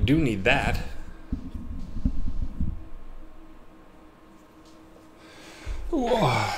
do need that. Whoa.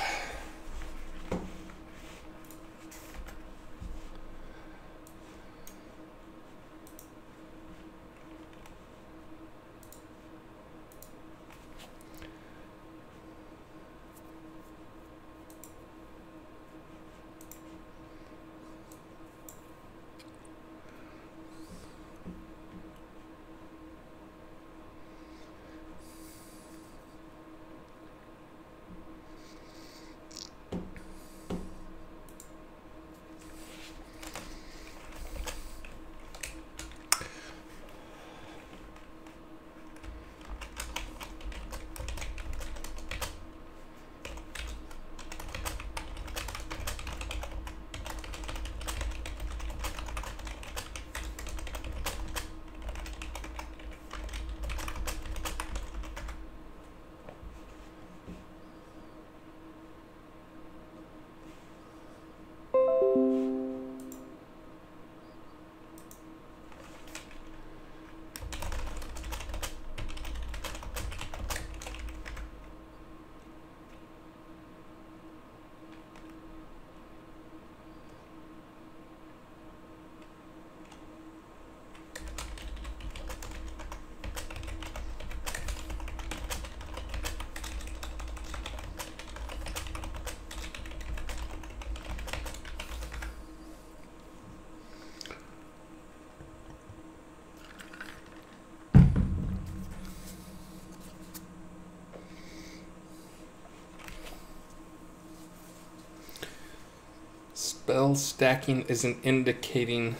Spell stacking isn't indicating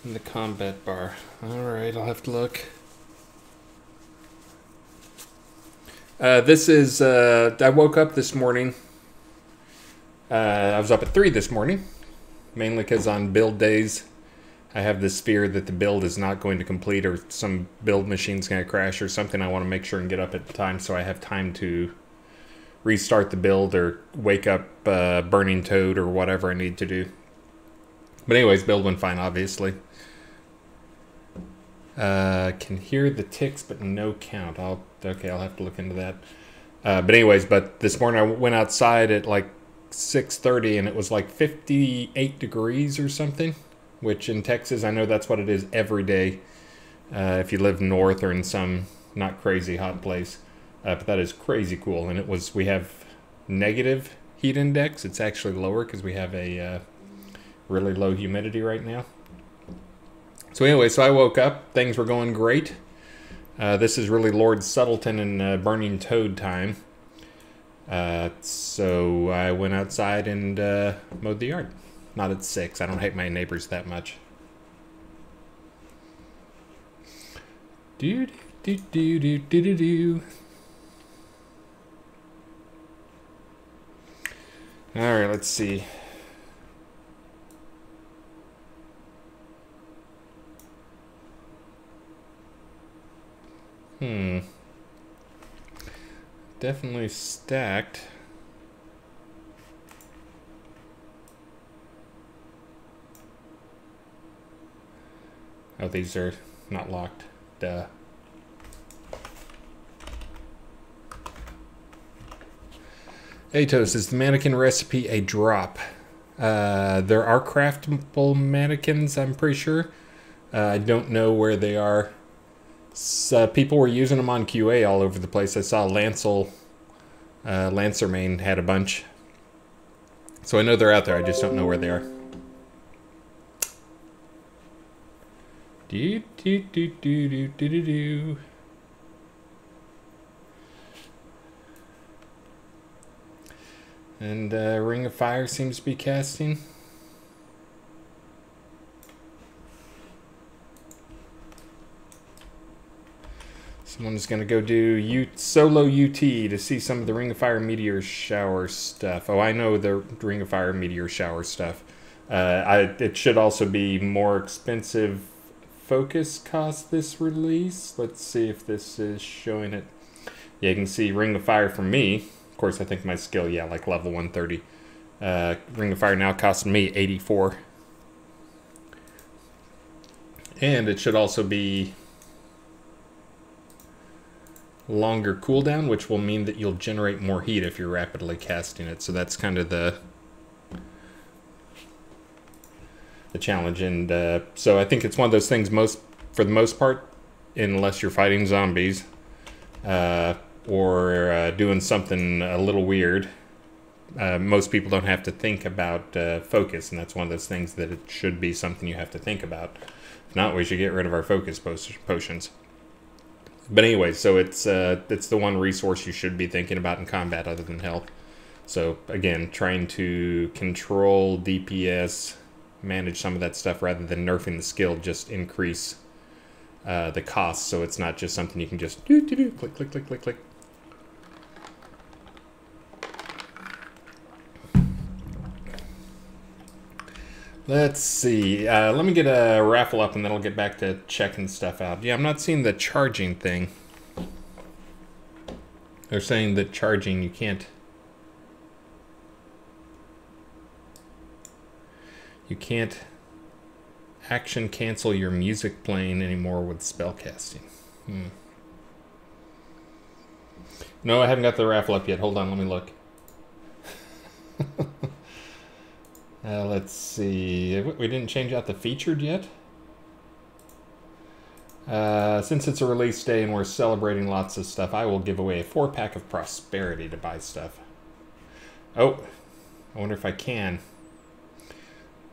in the combat bar. Alright, I'll have to look. This is, I woke up this morning. I was up at 3 this morning, mainly because on build days, I have this fear that the build is not going to complete or some build machine's going to crash or something. I want to make sure and get up at the time so I have time to restart the build or wake up Burning Toad or whatever I need to do. But anyways, build went fine, obviously. Can hear the ticks, but no count. Okay, I'll have to look into that. But anyways, this morning I went outside at like 6:30 and it was like 58 degrees or something, which in Texas, I know that's what it is every day if you live north or in some not crazy hot place. But that is crazy cool. And we have negative heat index. It's actually lower because we have a really low humidity right now. So anyway, so I woke up. Things were going great. This is really Lord Subtleton and Burning Toad time. So I went outside and mowed the yard. Not at 6. I don't hate my neighbors that much. Do do do do do do do. All right, let's see. Definitely stacked. Oh, these are not locked. Duh. Atos, is the mannequin recipe a drop? There are craftable mannequins, I'm pretty sure. I don't know where they are. People were using them on QA all over the place. I saw Lancermane had a bunch. So I know they're out there, I just don't know where they are. Do do do do do do do do. And Ring of Fire seems to be casting. Someone's going to go do solo UT to see some of the Ring of Fire Meteor Shower stuff. Oh, I know the Ring of Fire Meteor Shower stuff. It should also be more expensive focus cost this release. Let's see if this is showing it. Yeah, you can see Ring of Fire from me. Of course, I think my skill, yeah, like level 130. Ring of Fire now costing me 84. And it should also be longer cooldown, which will mean that you'll generate more heat if you're rapidly casting it. So that's kind of the challenge. And so I think it's one of those things, for the most part, unless you're fighting zombies or doing something a little weird, most people don't have to think about focus, and that's one of those things that it should be something you have to think about. If not, we should get rid of our focus potions. But anyway, so it's the one resource you should be thinking about in combat other than health. So again, trying to control DPS, manage some of that stuff rather than nerfing the skill, just increase the cost, so it's not just something you can just click, click, click, click, click. Let's see. Let me get a raffle up and then I'll get back to checking stuff out. Yeah, I'm not seeing the charging thing. They're saying that charging, you can't action cancel your music playing anymore with spellcasting. No, I haven't got the raffle up yet. Hold on, let me look. Let's see. We didn't change out the featured yet. Since it's a release day and we're celebrating lots of stuff, I will give away a 4-pack of prosperity to buy stuff. Oh, I wonder if I can.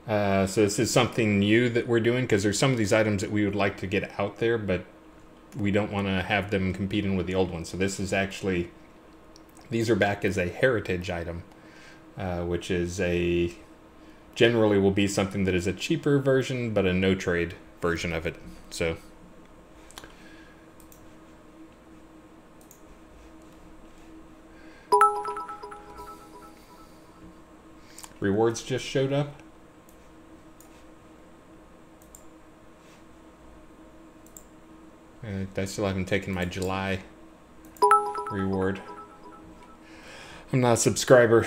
So this is something new that we're doing, because there's some of these items that we would like to get out there, but we don't want to have them competing with the old ones. So this is actually, these are back as a heritage item, which is generally will be something that is a cheaper version, but a no-trade version of it. So rewards just showed up. I still haven't taken my July reward. I'm not a subscriber.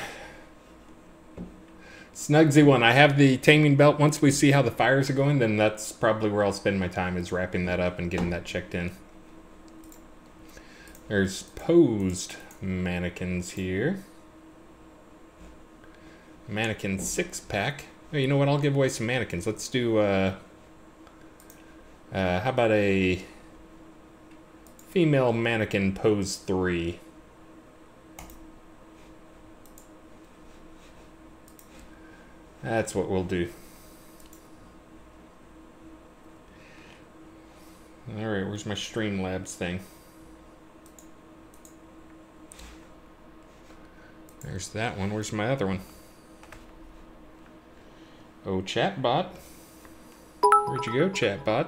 Snugsy one. I have the taming belt. Once we see how the fires are going, then that's probably where I'll spend my time, is wrapping that up and getting that checked in. There's posed mannequins here. Mannequin 6-pack. Oh, you know what? I'll give away some mannequins. Let's do, how about a female mannequin pose 3? That's what we'll do. Alright, where's my Streamlabs thing? There's that one. Where's my other one? Oh, chatbot. Where'd you go, chatbot?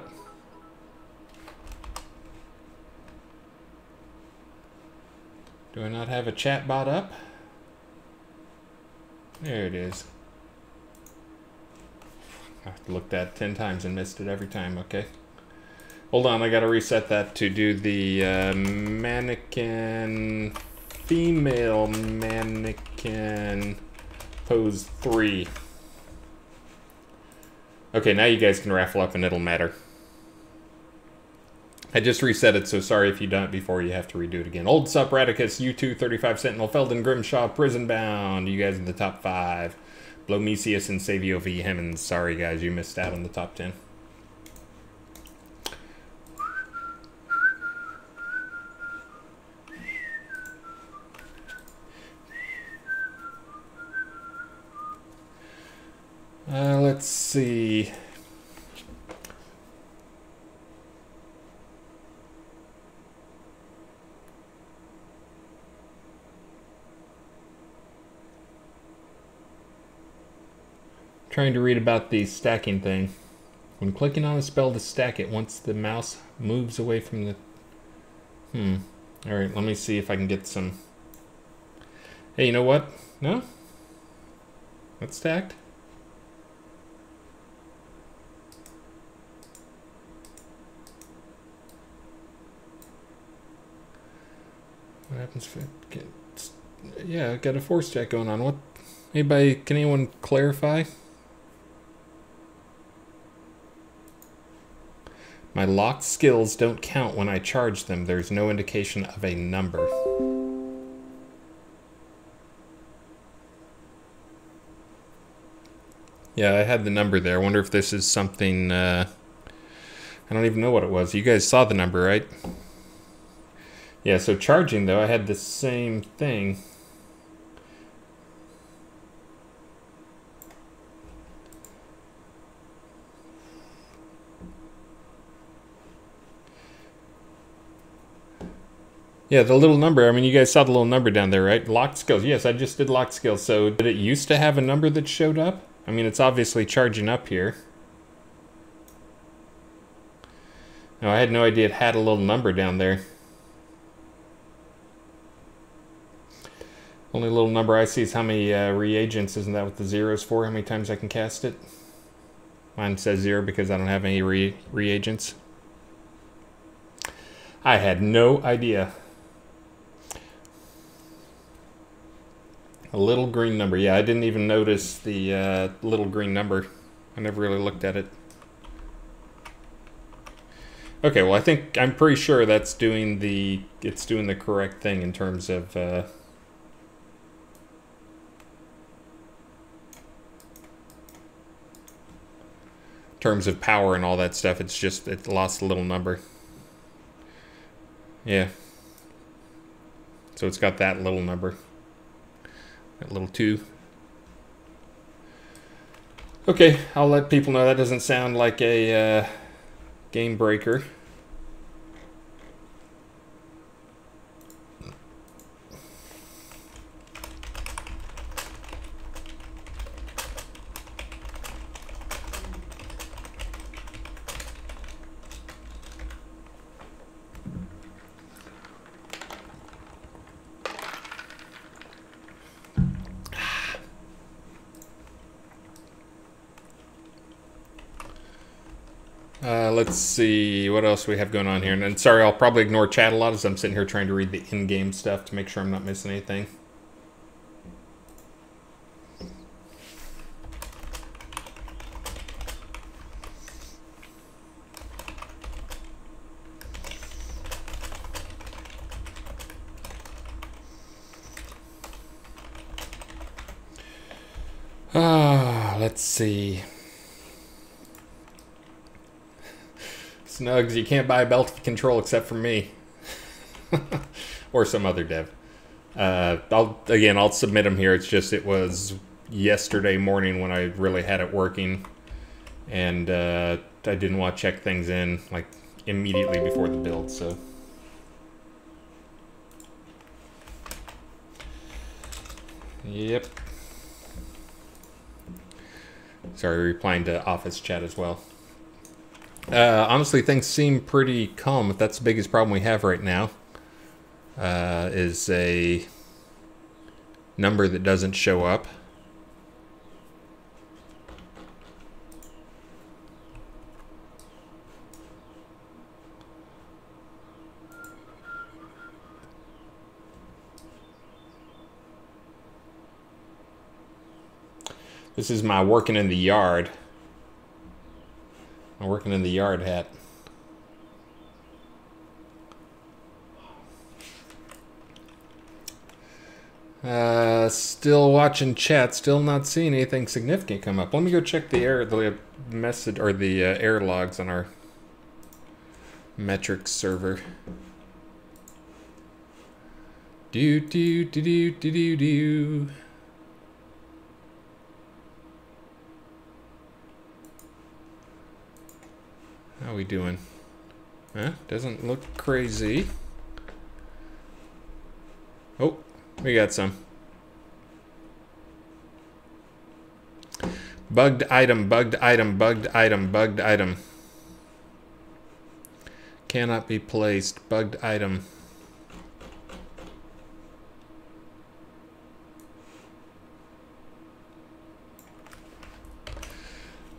Do I not have a chatbot up? There it is. I've looked at it 10 times and missed it every time. Okay. Hold on, I gotta reset that to do the mannequin, female mannequin pose 3. Okay, now you guys can raffle up and it'll matter. I just reset it, so sorry if you've done it before, you have to redo it again. Old Sup, Radicus, U2, 35 Sentinel, Felden, Grimshaw, Prison Bound. You guys in the top 5. Blomesius and Savio V. Hemmons. Sorry guys, you missed out on the top 10. Let's see. Trying to read about the stacking thing. When clicking on a spell to stack it, once the mouse moves away from the... Alright, let me see if I can get some... Hey, you know what? No? That's stacked? What happens if it gets... Yeah, I got a force stack going on. What? Anybody, can anyone clarify? My locked skills don't count when I charge them. There's no indication of a number. Yeah, I had the number there. I wonder if this is something... I don't even know what it was. You guys saw the number, right? Yeah, so charging, though, I had the same thing. Yeah, the little number. I mean, you guys saw the little number down there, right? Locked skills. Yes, I just did locked skills. So did it used to have a number that showed up? I mean, it's obviously charging up here. No, I had no idea it had a little number down there. Only little number I see is how many reagents. Isn't that what the zero is for? How many times I can cast it? Mine says 0 because I don't have any reagents. I had no idea. A little green number. Yeah, I didn't even notice the little green number. I never really looked at it. Okay, well, I'm pretty sure that's doing it's doing the correct thing in terms of power and all that stuff. It's just, it lost a little number. Yeah. So it's got that little number. That little 2. Okay, I'll let people know that doesn't sound like a game breaker. Let's see what else we have going on here. And sorry, I'll probably ignore chat a lot as I'm sitting here trying to read the in-game stuff to make sure I'm not missing anything. Let's see. Snugs, you can't buy a belt of control except for me. Or some other dev. I'll submit them here. It's just, it was yesterday morning when I really had it working. And I didn't want to check things in like immediately before the build, so. Yep. Sorry, replying to office chat as well. Honestly, things seem pretty calm. If that's the biggest problem we have right now, is a number that doesn't show up. This is my working in the yard. I'm working in the yard hat. Still watching chat. Still not seeing anything significant come up. Let me go check the message or the error logs on our metrics server. Do do do do do do do. How we doing? Huh? Doesn't look crazy. Oh, we got some. Bugged item, bugged item, bugged item, bugged item. Cannot be placed. Bugged item.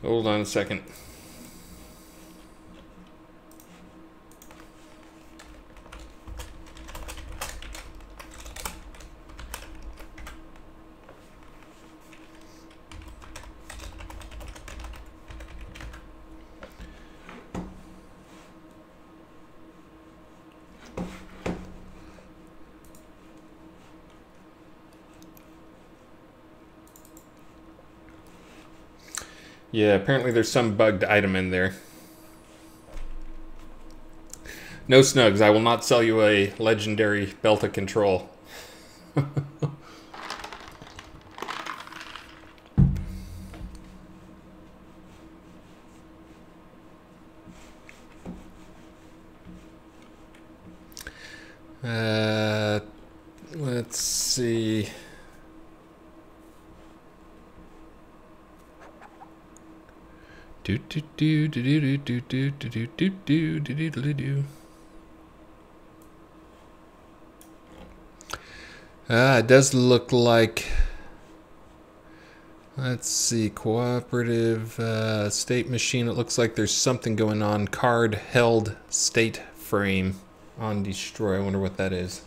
Hold on a second. Yeah, apparently there's some bugged item in there. No Snugs, I will not sell you a legendary belt of control. Let's see. Do do do do do do do do do do do do do do. It does look like. Let's see, cooperative state machine. It looks like there's something going on. Card held state frame on destroy. I wonder what that is.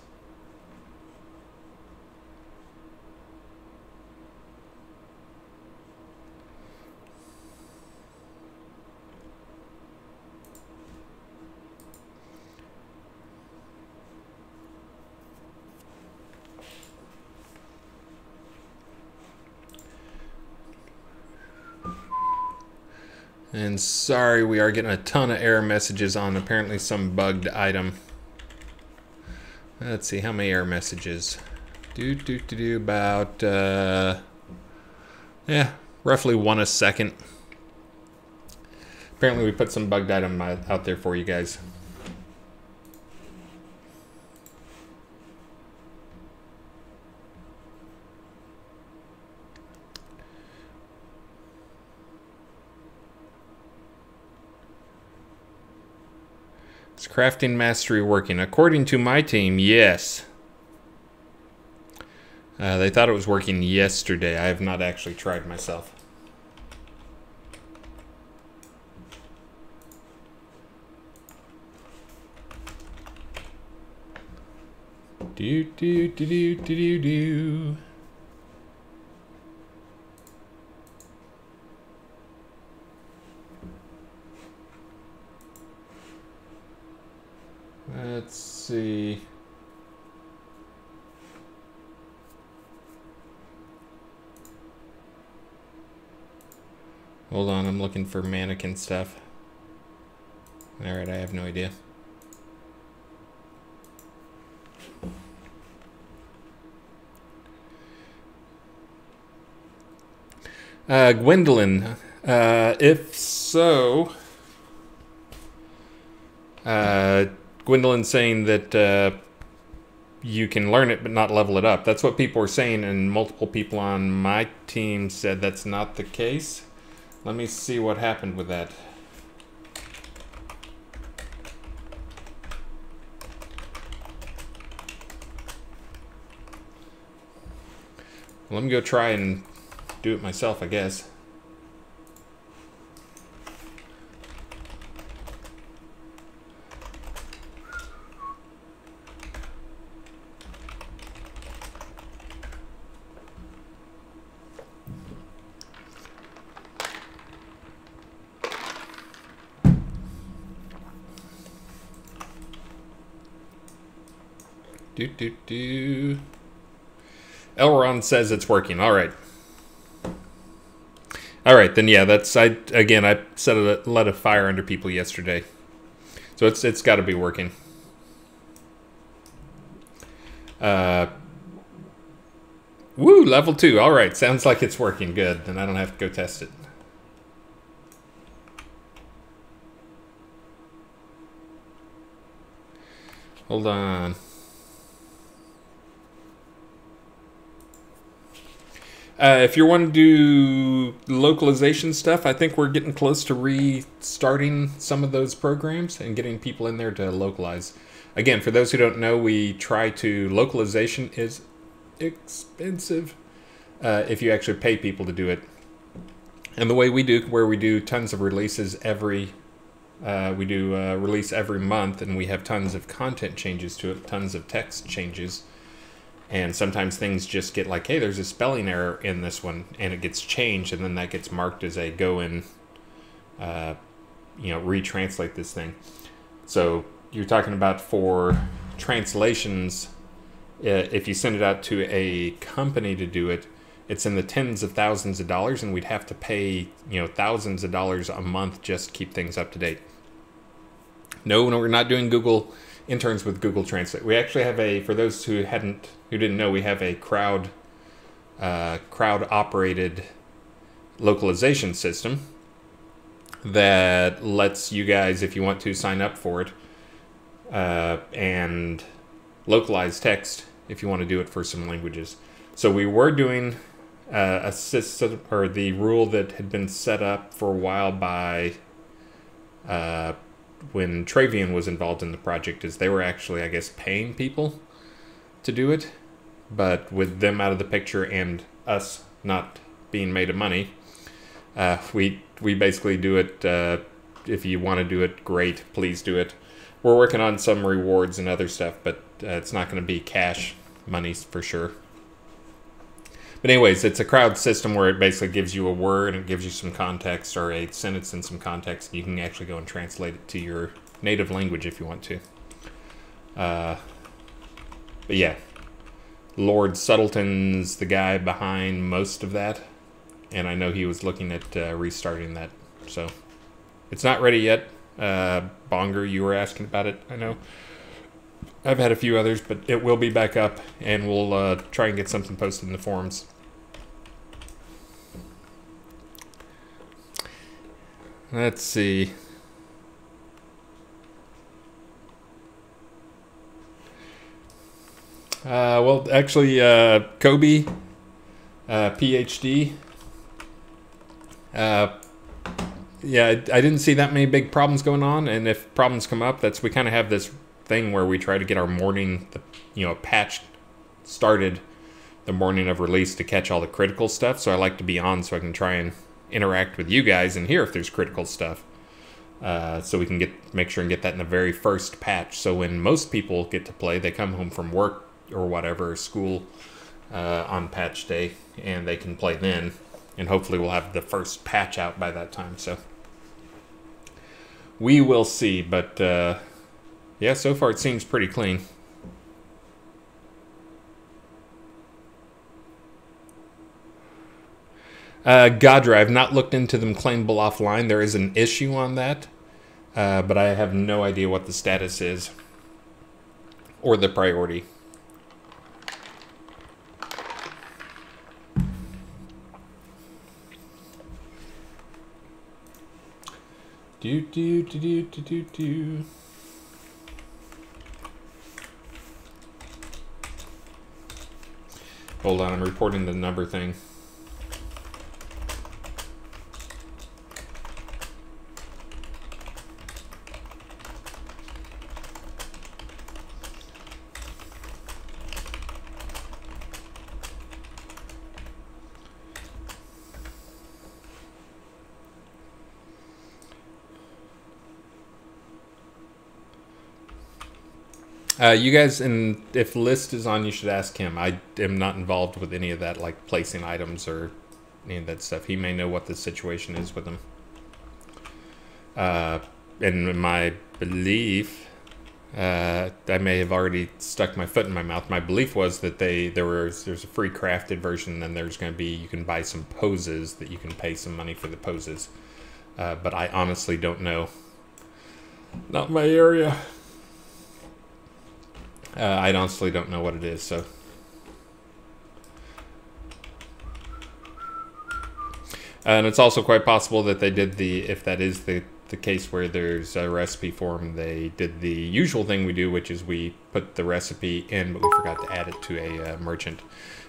And sorry, we are getting a ton of error messages on apparently some bugged item. Let's see, how many error messages? About, yeah, roughly 1 a second. Apparently we put some bugged item out there for you guys. Is crafting mastery working? According to my team, yes. They thought it was working yesterday. I have not actually tried myself. Do do do do do do do. Let's see. Hold on, I'm looking for mannequin stuff. Alright, I have no idea. Gwendolyn, if so, Gwendolyn saying that you can learn it but not level it up. That's what people are saying, and multiple people on my team said that's not the case. Let me see what happened with that. Let me go try and do it myself, I guess. Elron says it's working. All right. All right, then yeah, that's I set a let a fire under people yesterday, so it's got to be working. Woo, level 2. All right, sounds like it's working. Good, then I don't have to go test it. Hold on. If you want to do localization stuff, I think we're getting close to restarting some of those programs and getting people in there to localize. Again, for those who don't know, localization is expensive if you actually pay people to do it. And the way we do, where we do tons of releases release every month, and we have tons of content changes to it, tons of text changes. And sometimes things just get like, hey, there's a spelling error in this one, and it gets changed, and then that gets marked as a go and, retranslate this thing. So you're talking about for translations, if you send it out to a company to do it, it's in the tens of thousands of dollars, and we'd have to pay, you know, thousands of dollars a month just to keep things up to date. No, we're not doing Google interns with Google Translate. We actually have a, for those who didn't know, we have a crowd operated localization system that lets you guys, if you want to, sign up for it and localize text if you want to do it for some languages. So we were doing a system, or the rule that had been set up for a while by when Travian was involved in the project, is they were actually, I guess, paying people to do it. But with them out of the picture and us not being made of money, we basically do it. If you want to do it, great, please do it. We're working on some rewards and other stuff, but it's not going to be cash money for sure. But anyways, it's a crowd system where it basically gives you a word and it gives you some context, or a sentence and some context. You can actually go and translate it to your native language if you want to. But yeah, Lord Subtleton's the guy behind most of that, and I know he was looking at restarting that. So it's not ready yet. Bonger, you were asking about it, I know. I've had a few others, but it will be back up, and we'll try and get something posted in the forums. Let's see. Well, actually, Kobe, PhD. Yeah, I didn't see that many big problems going on, and if problems come up, we kind of have this thing where we try to get our morning, patch started the morning of release to catch all the critical stuff. So I like to be on so I can try and interact with you guys and hear if there's critical stuff. So we can make sure and get that in the very first patch. So when most people get to play, they come home from work or whatever, school, on patch day, and they can play then. And hopefully we'll have the first patch out by that time. So we will see, but yeah, so far it seems pretty clean. Godra, I've not looked into them claimable offline. There is an issue on that, but I have no idea what the status is or the priority. Do. Hold on, I'm reporting the number thing. You guys, and if List is on, you should ask him. I am not involved with any of that, like placing items or any of that stuff. He may know what the situation is with them. And my belief, I may have already stuck my foot in my mouth. My belief was that there's a free crafted version, and there's going to be, you can buy some poses that you can pay some money for the poses. But I honestly don't know. Not my area. I honestly don't know what it is, so. And it's also quite possible that they did if that is the case where there's a recipe form, they did the usual thing we do, which is we put the recipe in, but we forgot to add it to a merchant.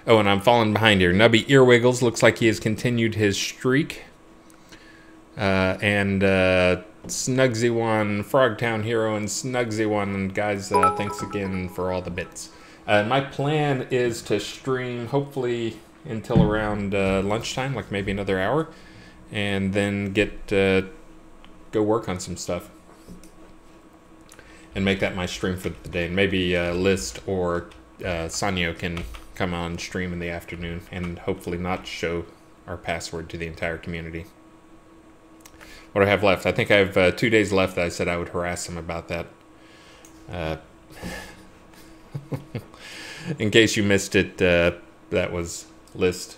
Oh, and I'm falling behind here. Nubby Earwiggles looks like he has continued his streak. And Snugsy One, Frogtown Hero, and Snugsy One, guys, thanks again for all the bits. My plan is to stream hopefully until around lunchtime, like maybe another hour, and then go work on some stuff and make that my stream for the day. And maybe List or Sanyo can come on stream in the afternoon and hopefully not show our password to the entire community. What do I have left? I think I have 2 days left. I said I would harass him about that. In case you missed it, that was List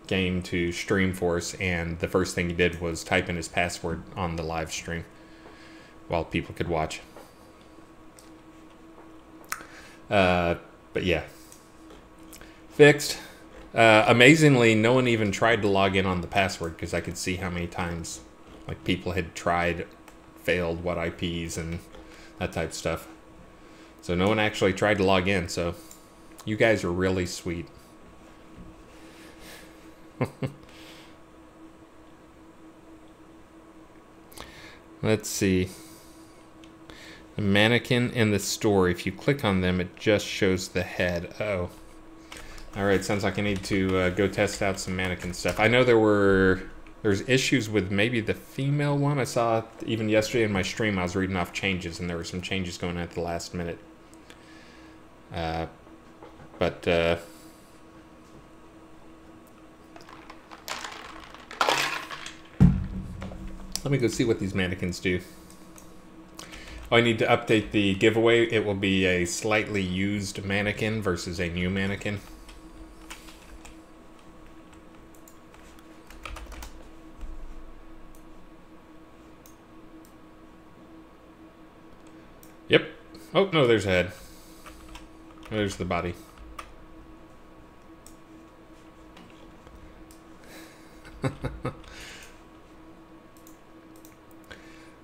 game to stream for us, and the first thing he did was type in his password on the live stream while people could watch. But yeah, fixed. Amazingly, no one even tried to log in on the password, because I could see how many times like people had tried, failed, what IPs and that type of stuff. So no one actually tried to log in, so you guys are really sweet. Let's see. The mannequin in the store, if you click on them, it just shows the head. Oh. Alright, sounds like I need to go test out some mannequin stuff. I know there's issues with maybe the female one. I saw even yesterday in my stream, I was reading off changes, and there were some changes going on at the last minute. Let me go see what these mannequins do. Oh, I need to update the giveaway. It will be a slightly used mannequin versus a new mannequin. Yep. Oh, no, there's a head. There's the body.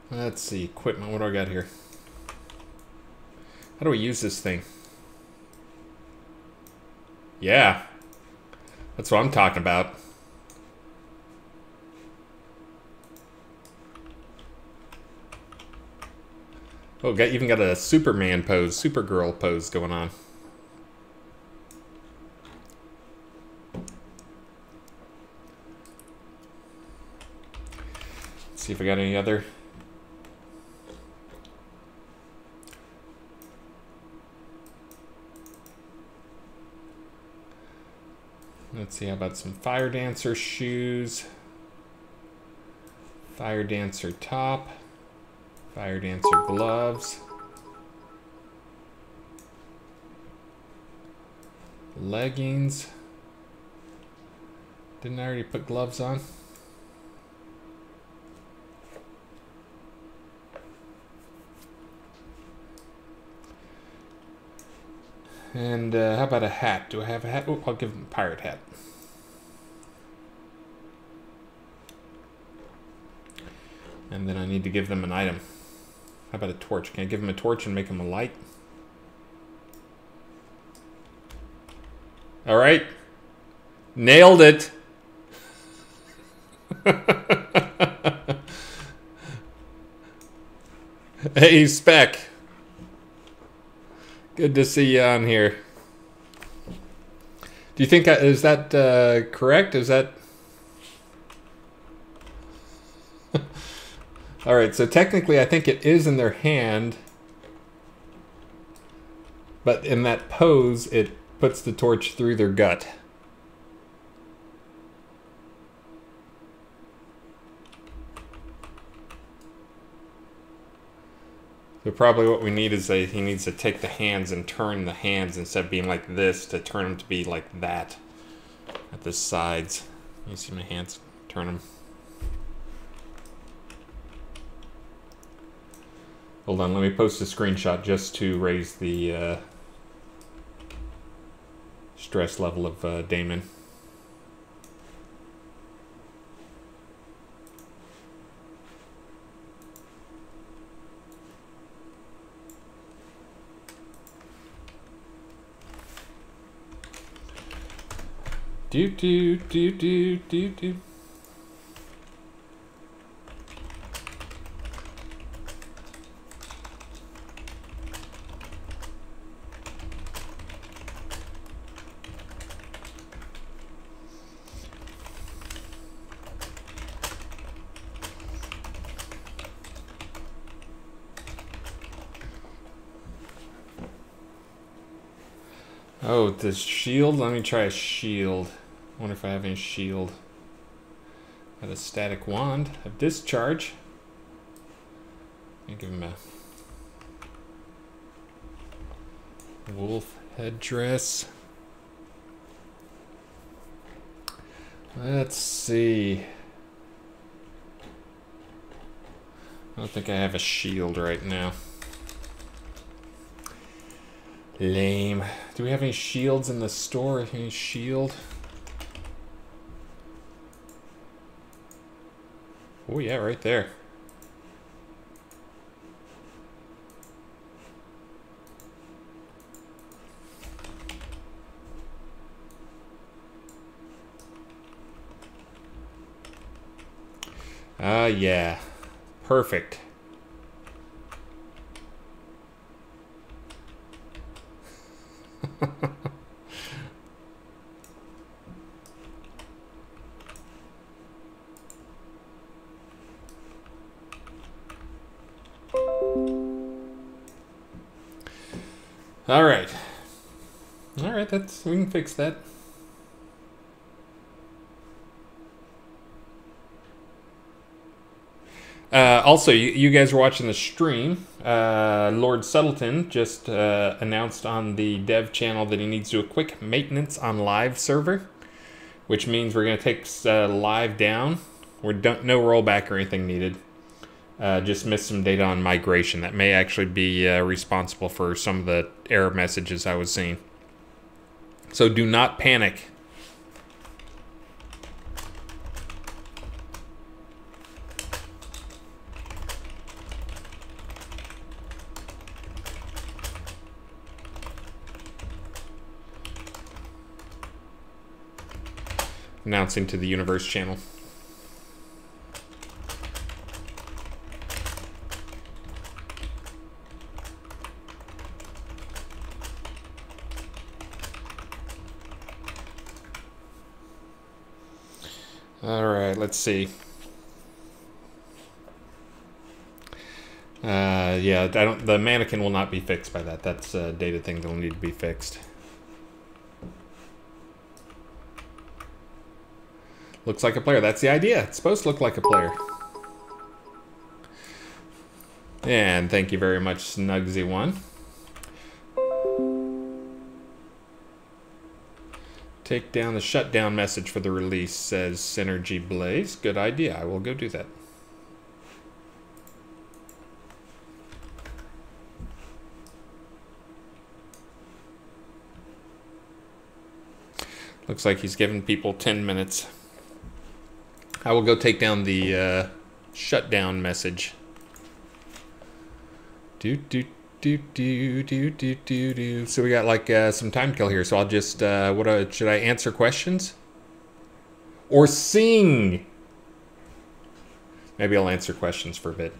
Let's see, equipment, what do I got here? How do we use this thing? Yeah. That's what I'm talking about. Oh, even got a Superman pose, Supergirl pose going on. Let's see if I got any other. Let's see, how about some Fire Dancer shoes? Fire Dancer top. Fire Dancer gloves. Leggings. Didn't I already put gloves on? And how about a hat? Do I have a hat? Oh, I'll give him a pirate hat. And then I need to give them an item. How about a torch? Can I give them a torch and make them a light? All right. Nailed it. Hey, Spec. Good to see you on here. Do you think, is that correct? Is that... Alright, so technically I think it is in their hand. But in that pose, it puts the torch through their gut. So probably what we need is he needs to take the hands and turn the hands instead of being like this to turn them to be like that at the sides. You see my hands? Turn them. Hold on, let me post a screenshot just to raise the stress level of Damon. Do do do do do do. Oh, the shield? Let me try a shield. I wonder if I have any shield. Got a static wand. I have discharge. Let me give him a wolf headdress. Let's see. I don't think I have a shield right now. Lame. Do we have any shields in the store? Any shield? Oh yeah, right there. Yeah. Perfect. All right. All right, we can fix that. Also, you guys are watching the stream. Lord Subtleton just announced on the dev channel that he needs to do a quick maintenance on live server, which means we're going to take live down. No rollback or anything needed. Just missed some data on migration. That may actually be responsible for some of the error messages I was seeing. So do not panic. Announcing to the Universe channel. All right, let's see. Yeah, the mannequin will not be fixed by that. That's a data thing that will need to be fixed. Looks like a player. That's the idea. It's supposed to look like a player. And thank you very much, Snugsy1. Take down the shutdown message for the release, says Synergy Blaze. Good idea. I will go do that. Looks like he's giving people 10 minutes. I will go take down the shutdown message. So we got like some time kill here. So I'll just should I answer questions or sing? Maybe I'll answer questions for a bit.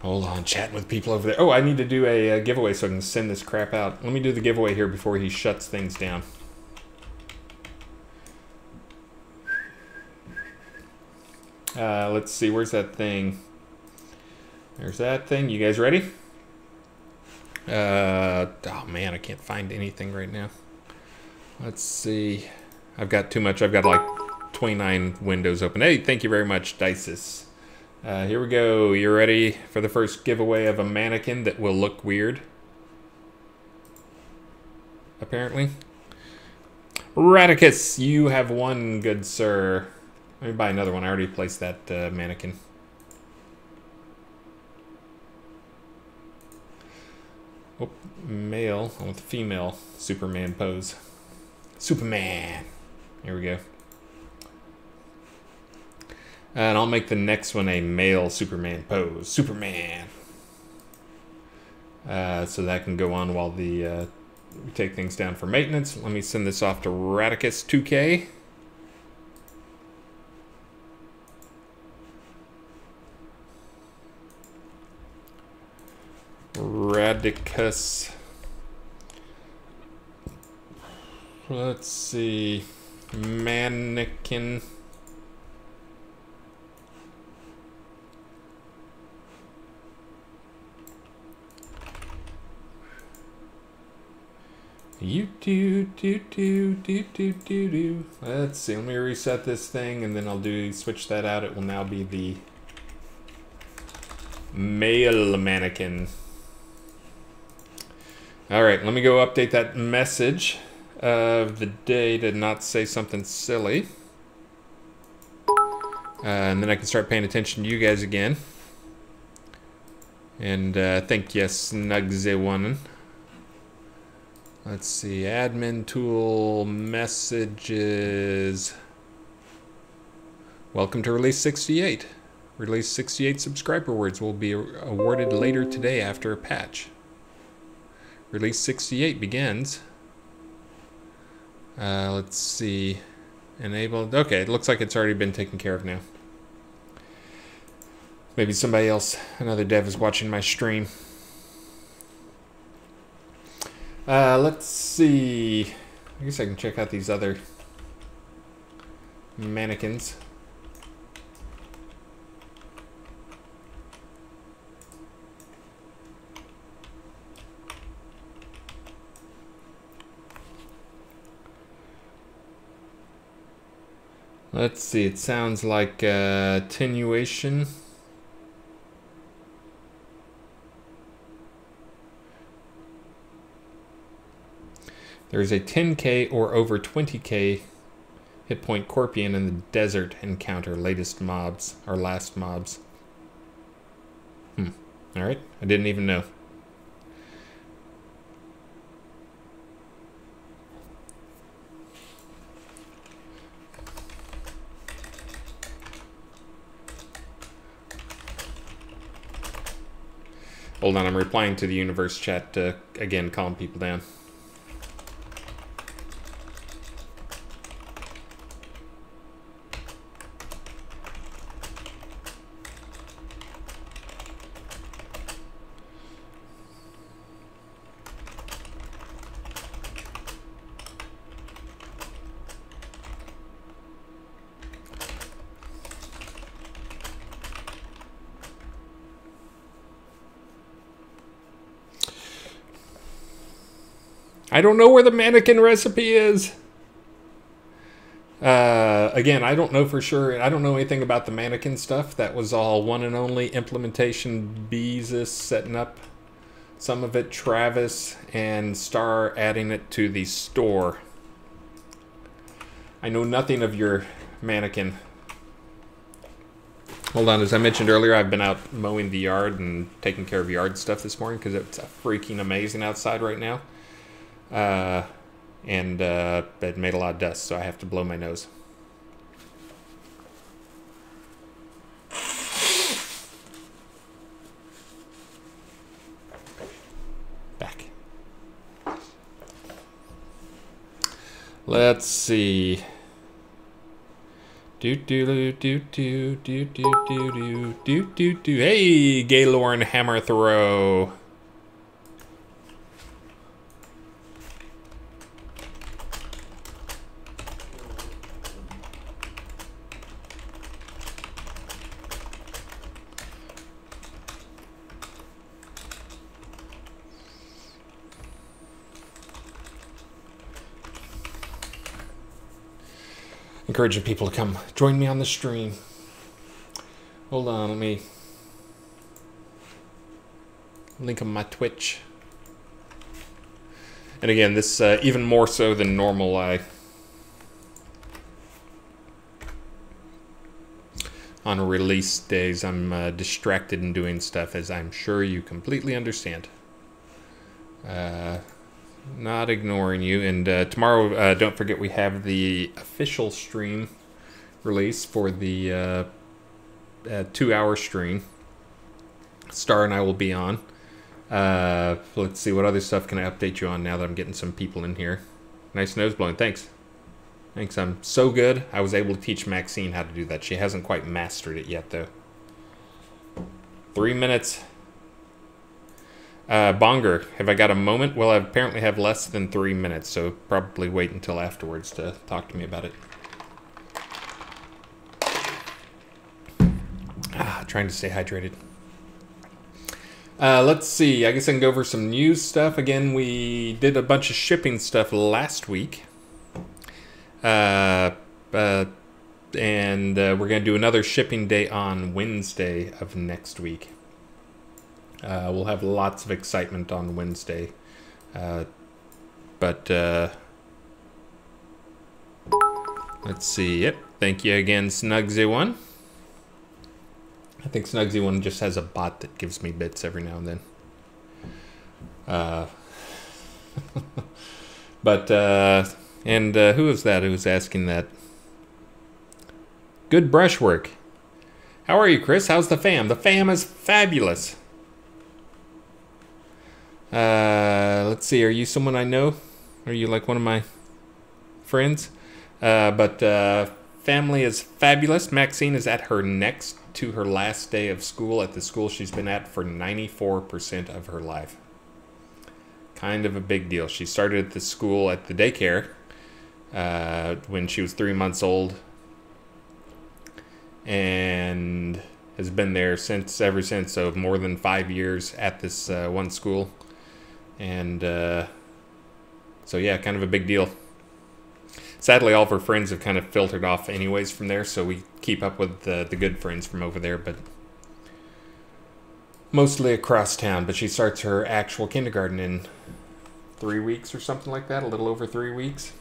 Hold on, chatting with people over there. Oh, I need to do a giveaway so I can send this crap out. Let me do the giveaway here before he shuts things down. Let's see, where's that thing? There's that thing. You guys ready? Oh man, I can't find anything right now. Let's see. I've got too much. I've got like 29 windows open. Hey, thank you very much, Dices. Here we go. You ready for the first giveaway of a mannequin that will look weird? Apparently. Radicus, you have won, good sir. Let me buy another one. I already placed that mannequin. Oh, male with female Superman pose. Superman. Here we go. And I'll make the next one a male Superman pose. Superman. So that can go on while we take things down for maintenance. Let me send this off to Radicus 2K. Radicus. Let's see. Mannequin. You do. Let's see. Let me reset this thing, and then I'll switch that out. It will now be the male mannequin. All right. Let me go update that message of the day to not say something silly, and then I can start paying attention to you guys again. And thank you, Snugzy1. Let's see, admin tool, messages. Welcome to Release 68. Release 68 subscriber words will be awarded later today after a patch. Release 68 begins. Let's see, enabled. Okay, it looks like it's already been taken care of now. Maybe somebody else, another dev is watching my stream. Let's see. I guess I can check out these other mannequins. Let's see. It sounds like attenuation. There's a 10k or over 20k hit point Corpian in the desert encounter, latest mobs, or last mobs. Alright, I didn't even know. Hold on, I'm replying to the universe chat to, again, calm people down. I don't know where the mannequin recipe is. Again, I don't know for sure. I don't know anything about the mannequin stuff. That was all one and only implementation. Beezus setting up some of it, Travis and Star adding it to the store. I know nothing of your mannequin. Hold on, as I mentioned earlier, I've been out mowing the yard and taking care of yard stuff this morning because it's freaking amazing outside right now. It made a lot of dust, so I have to blow my nose. Back. Let's see. Hey, Gaylorn Hammer Throw. Encouraging people to come join me on the stream. Hold on, let me link on my Twitch. And again, this even more so than normal. On release days, I'm distracted and doing stuff, as I'm sure you completely understand. Not ignoring you. And tomorrow, don't forget, we have the official stream release for the 2-hour stream. Star and I will be on. Let's see, what other stuff can I update you on now that I'm getting some people in here? Nice nose blowing. Thanks. Thanks. I'm so good. I was able to teach Maxine how to do that. She hasn't quite mastered it yet, though. 3 minutes. Bonger, have I got a moment? Well, I apparently have less than 3 minutes, so probably wait until afterwards to talk to me about it. Trying to stay hydrated. Let's see. I guess I can go over some news stuff. Again, we did a bunch of shipping stuff last week. And we're going to do another shipping day on Wednesday of next week. We'll have lots of excitement on Wednesday. Let's see. Yep. Thank you again, Snugsy1. I think Snugsy1 just has a bot that gives me bits every now and then. Who was that who was asking that? Good brushwork. How are you, Chris? How's the fam? The fam is fabulous. Let's see. Are you someone I know? Are you like one of my friends? Family is fabulous. Maxine is at her next to her last day of school at the school she's been at for 94% of her life. Kind of a big deal. She started at the school at the daycare when she was 3 months old, and has been there ever since. So more than 5 years at this one school, and so yeah, kind of a big deal. Sadly, all of her friends have kind of filtered off anyways from there, so we keep up with the good friends from over there, but mostly across town. But she starts her actual kindergarten in 3 weeks or something like that, a little over 3 weeks.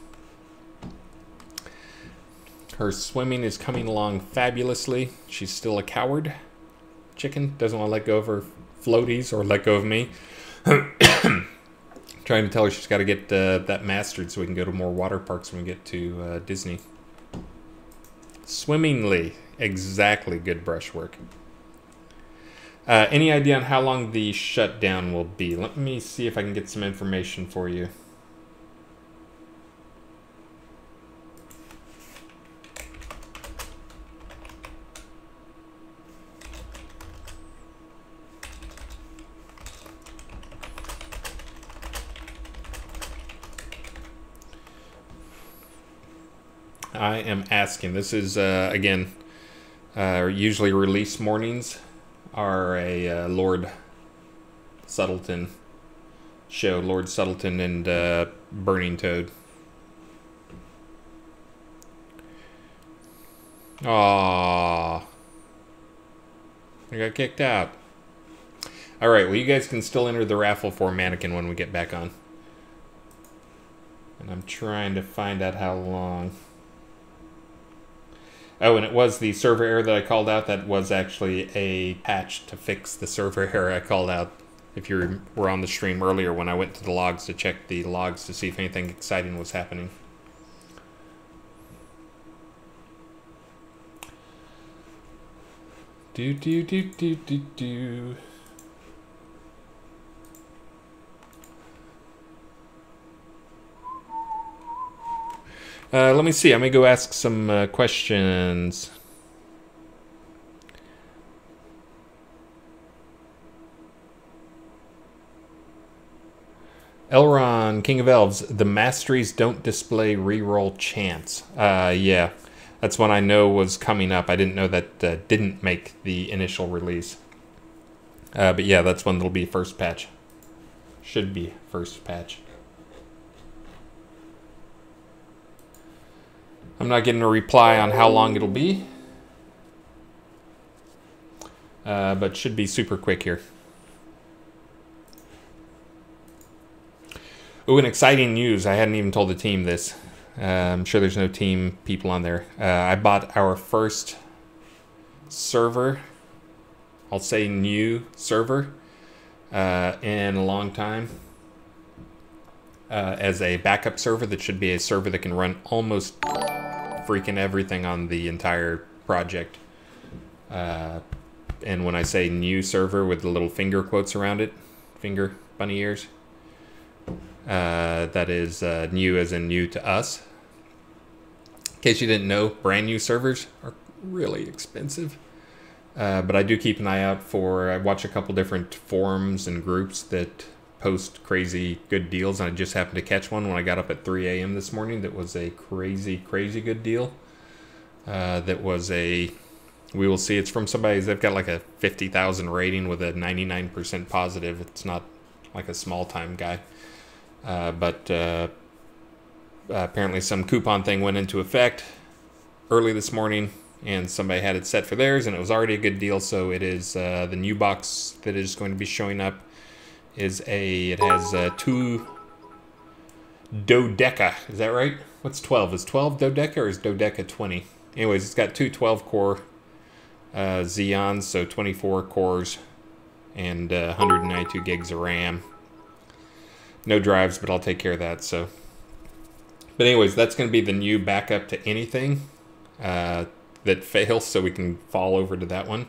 Her swimming is coming along fabulously. She's still a coward chicken, doesn't want to let go of her floaties or let go of me. Trying to tell her she's got to get that mastered so we can go to more water parks when we get to Disney. Swimmingly, exactly. Good brushwork. Any idea on how long the shutdown will be? Let me see if I can get some information for you. I am asking. This is, again, usually release mornings are a Lord Subtleton show. Lord Subtleton and Burning Toad. Aww. I got kicked out. Alright, well, you guys can still enter the raffle for Mannequin when we get back on. And I'm trying to find out how long. Oh, and it was the server error that I called out. That was actually a patch to fix the server error I called out. If you were on the stream earlier when I went to the logs to check the logs to see if anything exciting was happening. Do. Let me see. I'm going to go ask some questions. Elron, King of Elves, the masteries don't display reroll chance. Yeah, that's one I know was coming up. I didn't know that didn't make the initial release. But yeah, that's one that'll be first patch. Should be first patch. I'm not getting a reply on how long it'll be. But should be super quick here. Ooh, and exciting news. I hadn't even told the team this. I'm sure there's no team people on there. I bought our first server. I'll say new server in a long time. As a backup server that should be a server that can run almost freaking everything on the entire project. And when I say new server with the little finger quotes around it, finger bunny ears, that is new as in new to us. In case you didn't know, brand new servers are really expensive. But I do keep an eye out for, I watch a couple different forums and groups that post crazy good deals, and I just happened to catch one when I got up at 3 a.m. this morning that was a crazy good deal. That was a We will see. It's from somebody, they've got like a 50,000 rating with a 99% positive. It's not like a small time guy. But apparently some coupon thing went into effect early this morning, and somebody had it set for theirs, and it was already a good deal. So it is the new box that is going to be showing up is it has 2 dodeca. Is that right? What's 12? Is 12 dodeca or is dodeca 20? Anyways, it's got 2 12-core Xeons, so 24 cores and 192 gigs of RAM. No drives, but I'll take care of that. So, but anyways, that's going to be the new backup to anything that fails, so we can fall over to that one.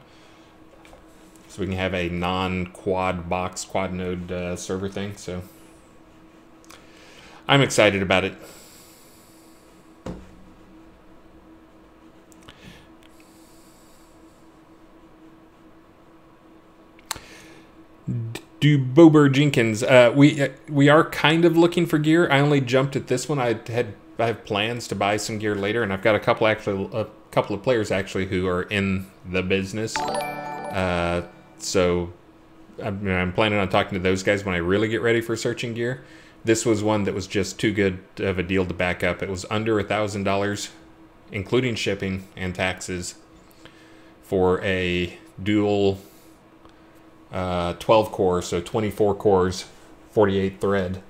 So we can have a non-quad box, quad node server thing. So I'm excited about it. Do Bober Jenkins, we are kind of looking for gear. I only jumped at this one. I have plans to buy some gear later, and I've got a couple of players actually who are in the business. So I'm planning on talking to those guys when I really get ready for searching gear. This was one that was just too good of a deal to back up. It was under $1,000, including shipping and taxes, for a dual 12 core, so 24 cores, 48 thread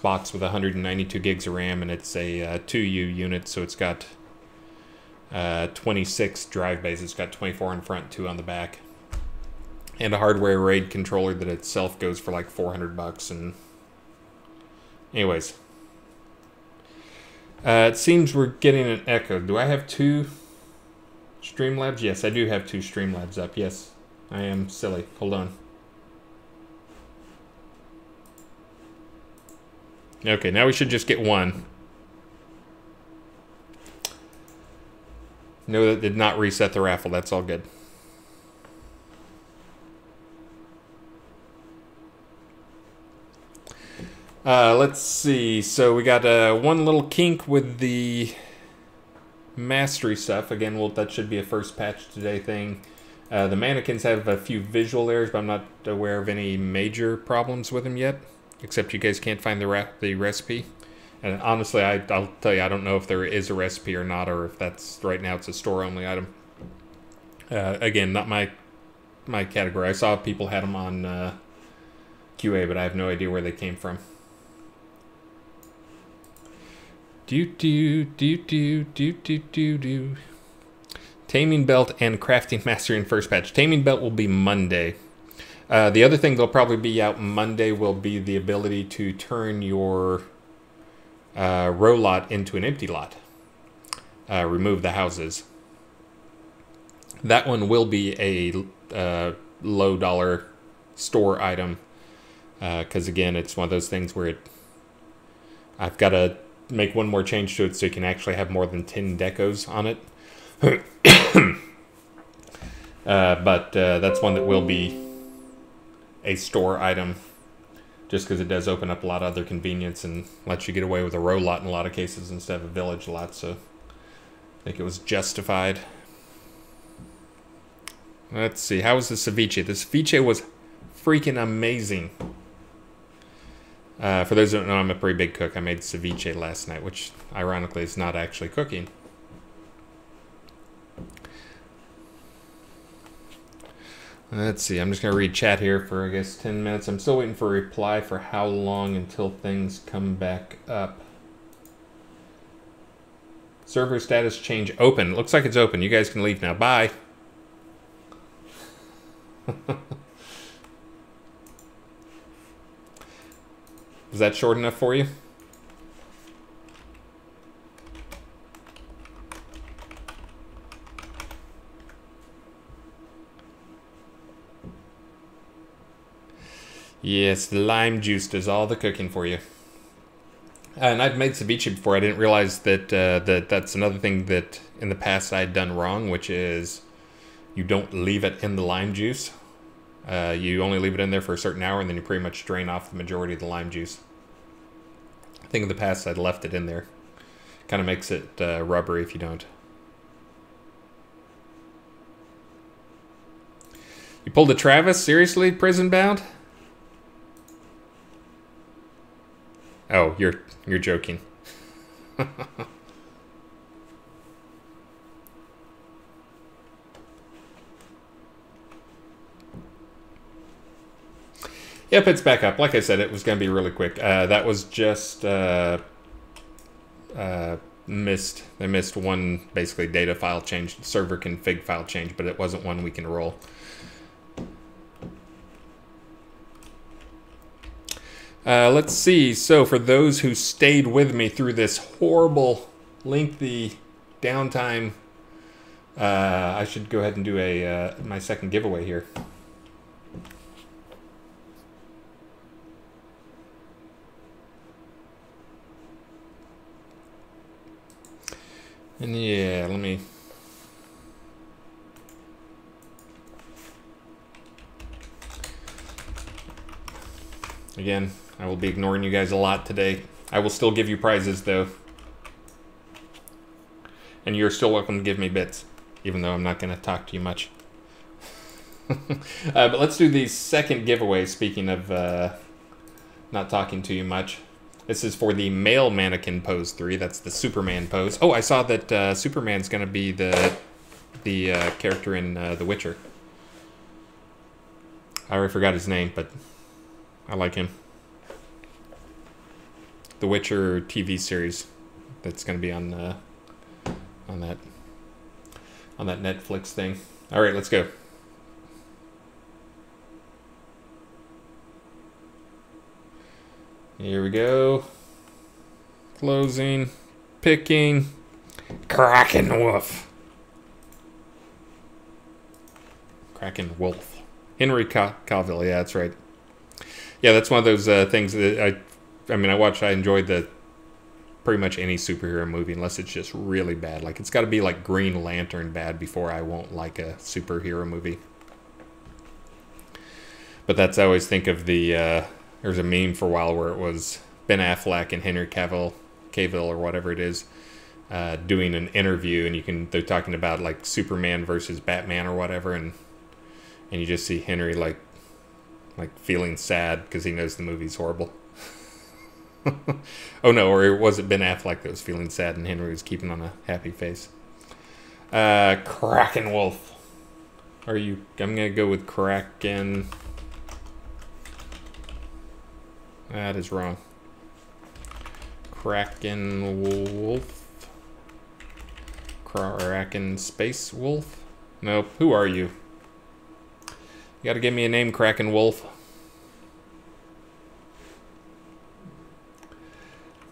box with 192 gigs of RAM, and it's a 2U unit, so it's got 26 drive bays. It's got 24 in front, 2 on the back, and a hardware RAID controller that itself goes for like $400. And anyways, it seems we're getting an echo. Do I have 2 Streamlabs? Yes, I do have 2 Streamlabs up. Yes, I am silly. Hold on. Okay, now we should just get 1. No, that did not reset the raffle. That's all good. Let's see. So we got one little kink with the mastery stuff. Again, that should be a first patch today thing. The mannequins have a few visual errors, but I'm not aware of any major problems with them yet, except you guys can't find the recipe. And honestly, I'll tell you, I don't know if there is a recipe or not, or if that's right now it's a store-only item. Again, not my category. I saw people had them on QA, but I have no idea where they came from. Taming belt and crafting mastery in first patch. Taming belt will be Monday. The other thing that'll probably be out Monday will be the ability to turn your row lot into an empty lot. Remove the houses. That one will be a low dollar store item, because again, it's one of those things where I've got to make one more change to it so you can actually have more than 10 decos on it. But that's one that will be a store item, just because it does open up a lot of other convenience and lets you get away with a row lot in a lot of cases instead of a village lot. So I think it was justified. Let's see, how was the ceviche? The ceviche was freaking amazing. For those who don't know, I'm a pretty big cook. I made ceviche last night, which ironically is not actually cooking. Let's see, I'm just going to read chat here for, I guess, 10 minutes. I'm still waiting for a reply for how long until things come back up. Server status change open. Looks like it's open. You guys can leave now. Bye. Was that short enough for you? Yes, the lime juice does all the cooking for you. And I've made ceviche before. I didn't realize that that's another thing that in the past I'd done wrong, which is you don't leave it in the lime juice. You only leave it in there for a certain hour, and then you pretty much drain off the majority of the lime juice. I think in the past I'd left it in there. Kind of makes it rubbery if you don't. You pulled a Travis? Seriously, prison bound? Oh, you're joking. Yep, it's back up. Like I said, it was going to be really quick. That was just missed. They missed one basically data file change, server config file change, but it wasn't one we can roll. Let's see. So for those who stayed with me through this horrible, lengthy downtime, I should go ahead and do a my second giveaway here. And yeah, let me... Again, I will be ignoring you guys a lot today. I will still give you prizes, though. And you're still welcome to give me bits, even though I'm not going to talk to you much. But let's do the second giveaway, speaking of not talking to you much. This is for the male mannequin pose 3. That's the Superman pose. Oh, I saw that Superman's going to be the character in The Witcher. I already forgot his name, but I like him. The Witcher TV series that's going to be on that Netflix thing. All right, let's go. Here we go. Closing, picking, Kraken Wolf. Kraken Wolf. Henry Cavill, yeah, that's right. Yeah, that's one of those things that I enjoyed pretty much any superhero movie, unless it's just really bad. Like, it's got to be like Green Lantern bad before I won't like a superhero movie. But I always think of the... There's a meme for a while where it was Ben Affleck and Henry Cavill or whatever it is, doing an interview, and they're talking about like Superman versus Batman or whatever, and you just see Henry like feeling sad because he knows the movie's horrible. Oh no, or was it Ben Affleck that was feeling sad and Henry was keeping on a happy face? Kraken Wolf. I'm gonna go with Kraken. That is wrong. Kraken Wolf. Kraken Space Wolf? Nope. Who are you? You gotta give me a name, Kraken Wolf.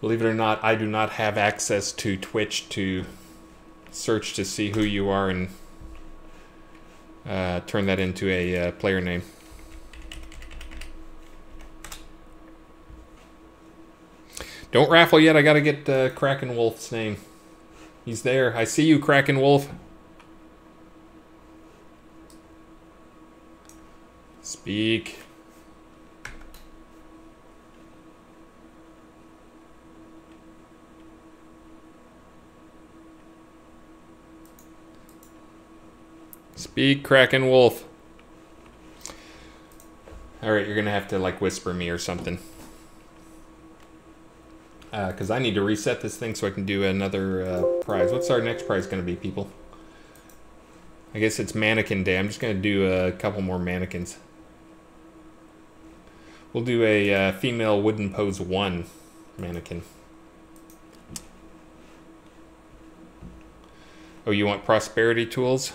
Believe it or not, I do not have access to Twitch to search to see who you are and turn that into a player name. Don't raffle yet. I gotta get Kraken Wolf's name. He's there. I see you, Kraken Wolf. Speak. Speak, Kraken Wolf. Alright, you're gonna have to like whisper me or something. Because I need to reset this thing so I can do another prize. What's our next prize going to be, people? I guess it's Mannequin Day. I'm just going to do a couple more mannequins. We'll do a female wooden pose 1 mannequin. Oh, you want prosperity tools?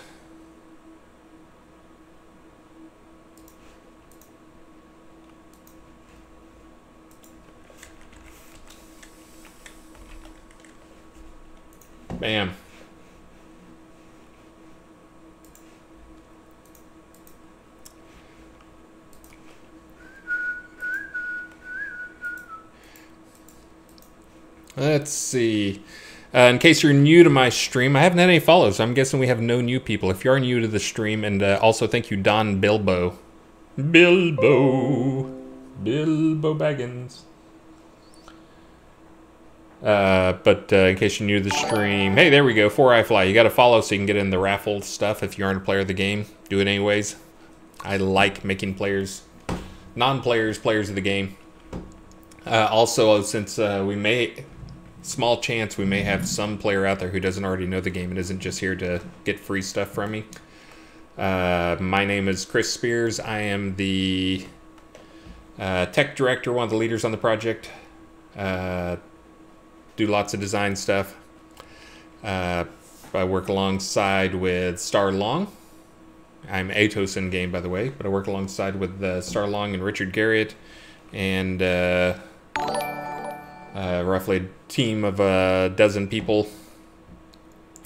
Bam. Let's see. In case you're new to my stream, I haven't had any follows. I'm guessing we have no new people. If you are new to the stream, and also thank you, Don Bilbo. Bilbo Baggins. But in case you're new to the stream, hey, there we go, 4i Fly. You got to follow so you can get in the raffle stuff if you aren't a player of the game. Do it anyways. I like making players, non-players, players of the game. Also, since small chance we may have some player out there who doesn't already know the game and isn't just here to get free stuff from me. My name is Chris Spears. I am the tech director, one of the leaders on the project. Do lots of design stuff. I work alongside with Star Long. I'm Atos in game, by the way, but I work alongside with Star Long and Richard Garriott, and roughly a team of a dozen people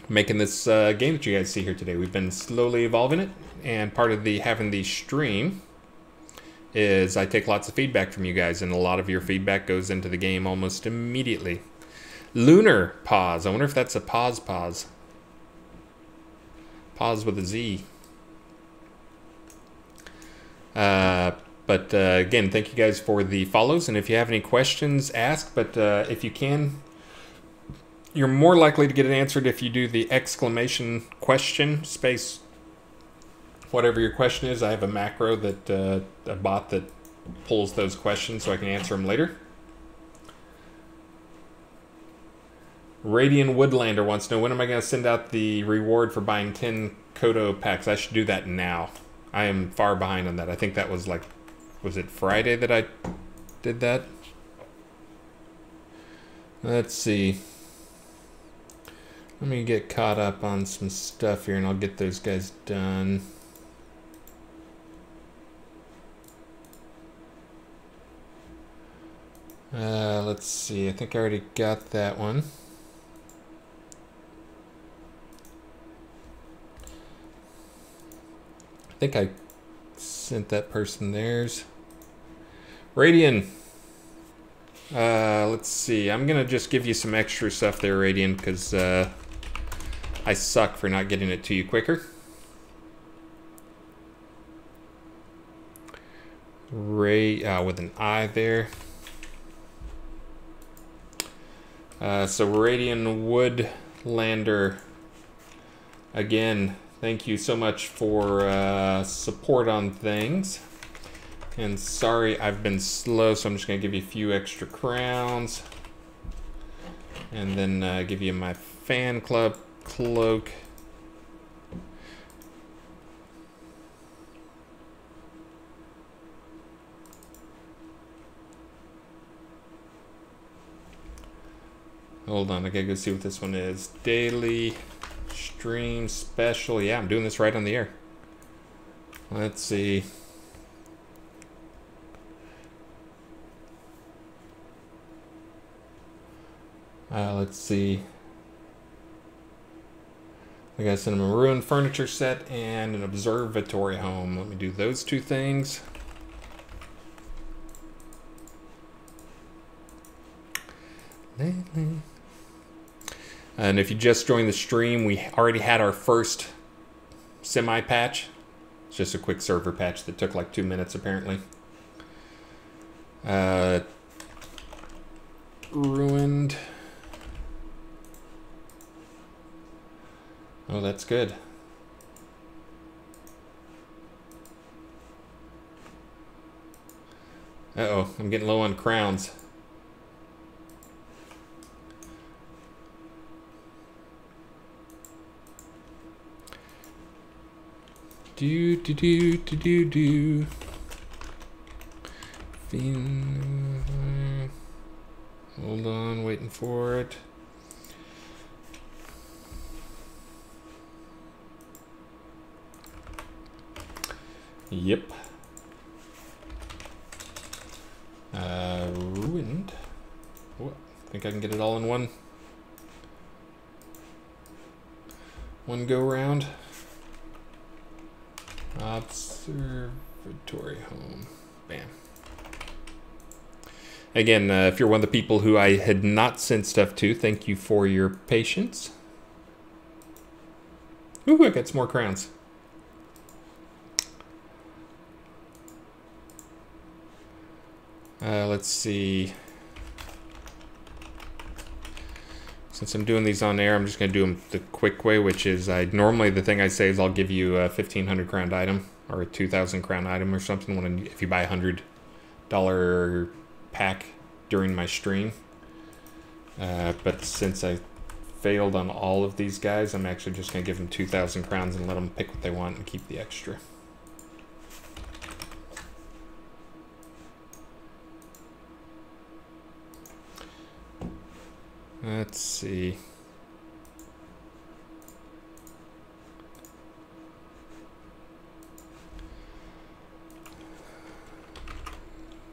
making this game that you guys see here today. We've been slowly evolving it, and part of having the stream is I take lots of feedback from you guys, and a lot of your feedback goes into the game almost immediately. Lunar Pause. I wonder if that's a pause. Pause with a Z. But again, thank you guys for the follows, and if you have any questions, ask. But if you can, you're more likely to get it answered if you do the exclamation question space whatever your question is. I have a macro that a bot that pulls those questions so I can answer them later. Radian Woodlander wants to know, when am I going to send out the reward for buying 10 Kodo packs? I should do that now. I am far behind on that. I think that was like, was it Friday that I did that? Let's see. Let me get caught up on some stuff here and I'll get those guys done. Let's see. I think I already got that one. I think I sent that person theirs. Radian. Let's see. I'm gonna just give you some extra stuff there, Radian, because I suck for not getting it to you quicker. Ray with an I there. So Radian Woodlander, again, thank you so much for support on things. And sorry I've been slow, so I'm just going to give you a few extra crowns. And then give you my fan club cloak. Hold on, I gotta go see what this one is. Daily stream special. Yeah, I'm doing this right on the air. Let's see. Let's see. I gotta send him a ruined furniture set and an observatory home. Let me do those two things. And if you just joined the stream, we already had our first semi-patch. It's just a quick server patch that took like 2 minutes apparently. Ruined. Oh, that's good. Uh-oh, I'm getting low on crowns. Do. Hold on, waiting for it. Yep. Ruined. Oh, I think I can get it all in one go round. Observatory home. Bam. Again, if you're one of the people who I had not sent stuff to, thank you for your patience. Ooh, I got some more crowns. Let's see. Since I'm doing these on air, I'm just going to do them the quick way, which is normally the thing I say is I'll give you a 1,500 crown item. or a 2,000 crown item or something if you buy a $100 pack during my stream. But since I failed on all of these guys, I'm actually just going to give them 2,000 crowns and let them pick what they want and keep the extra. Let's see.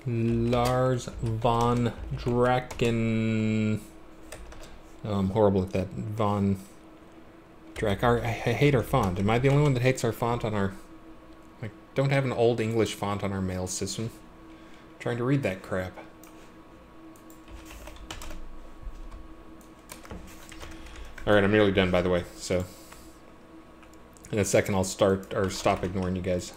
Lars von Draken. Oh, I'm horrible at that. Von Drak. I hate our font. Am I the only one that hates our font on our... I don't have an old English font on our mail system. I'm trying to read that crap. Alright, I'm nearly done, by the way, so... in a second I'll stop ignoring you guys.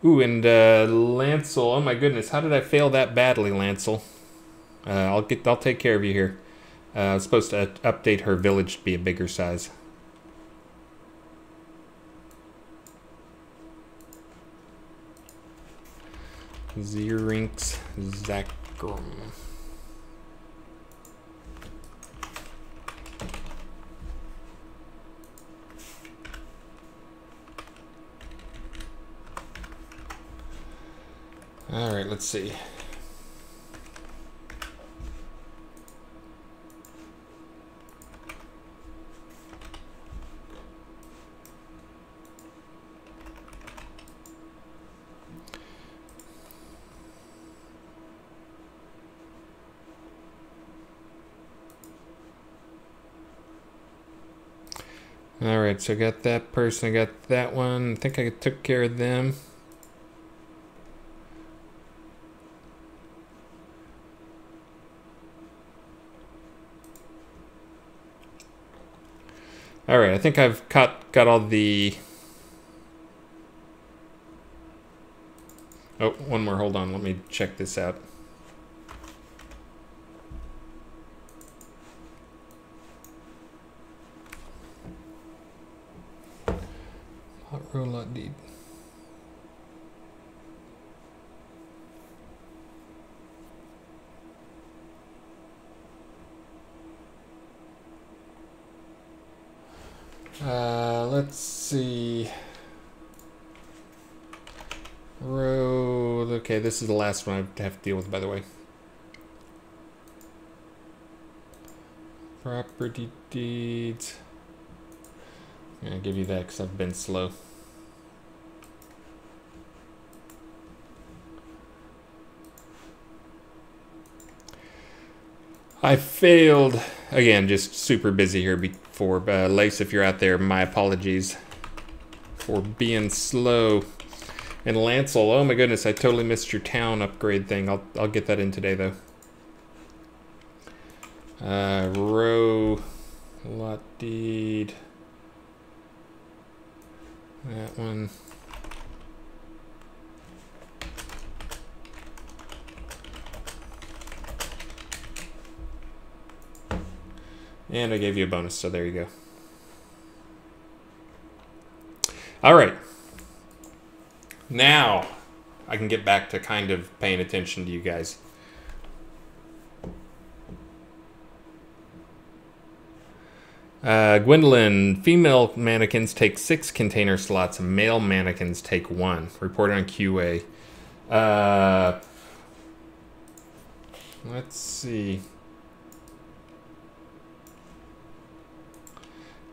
Ooh, and Lancel, oh my goodness, how did I fail that badly, Lancel? I'll take care of you here. I was supposed to update her village to be a bigger size. Xerinx Zakrum. All right, let's see. All right, so I got that person, I got that one. I think I took care of them. All right, I think I've got all the... Oh, one more, hold on, let me check this out. Hot roll, lot deed. Let's see. Road. Okay, this is the last one I have to deal with, by the way. Property deeds. I'm gonna give you that because I've been slow. I failed. Again, just super busy here before. Lace, if you're out there, my apologies for being slow. And Lancel, oh my goodness, I totally missed your town upgrade thing. I'll get that in today, though. Row, lot deed. That one. And I gave you a bonus, so there you go. All right. Now, I can get back to kind of paying attention to you guys. Gwendolyn, female mannequins take 6 container slots, male mannequins take 1. Reported on QA. Let's see.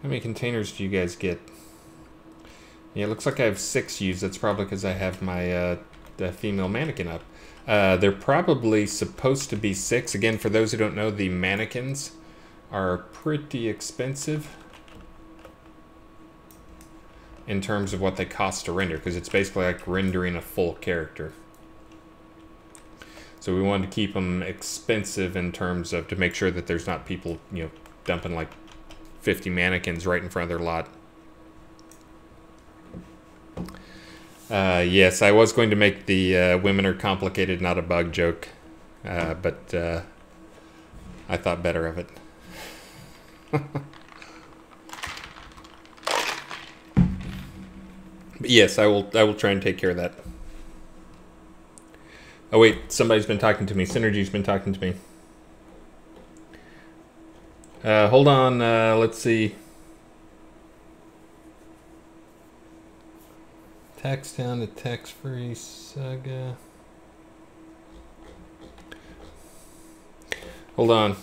How many containers do you guys get? Yeah, it looks like I have 6 used. That's probably because I have my the female mannequin up. They're probably supposed to be 6. Again, for those who don't know, the mannequins are pretty expensive in terms of what they cost to render, because it's basically like rendering a full character. So we wanted to keep them expensive in terms of, to make sure that there's not people, you know, dumping like 50 mannequins right in front of their lot. Yes, I was going to make the women are complicated, not a bug joke, but I thought better of it. But yes, I will try and take care of that. Oh wait, somebody's been talking to me. Synergy's been talking to me. Hold on, let's see. Tax down to tax-free saga. Hold on.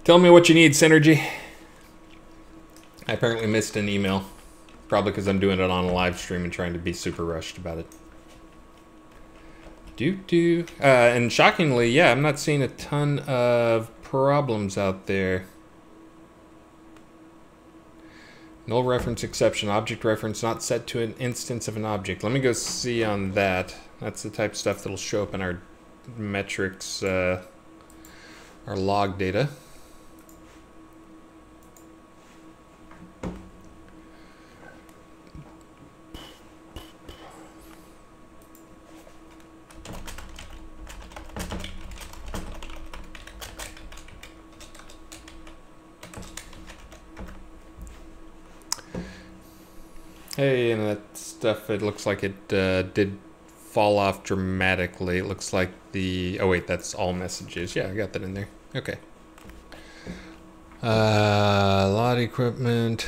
Tell me what you need, Synergy. I apparently missed an email. Probably because I'm doing it on a live stream and trying to be super rushed about it. And shockingly, yeah, I'm not seeing a ton of problems out there. Null reference exception, object reference not set to an instance of an object. Let me go see on that. That's the type of stuff that'll show up in our metrics, our log data. Hey, and that stuff, it looks like it did fall off dramatically. It looks like the... Oh, wait, that's all messages. Yeah, I got that in there. Okay. Lot equipment.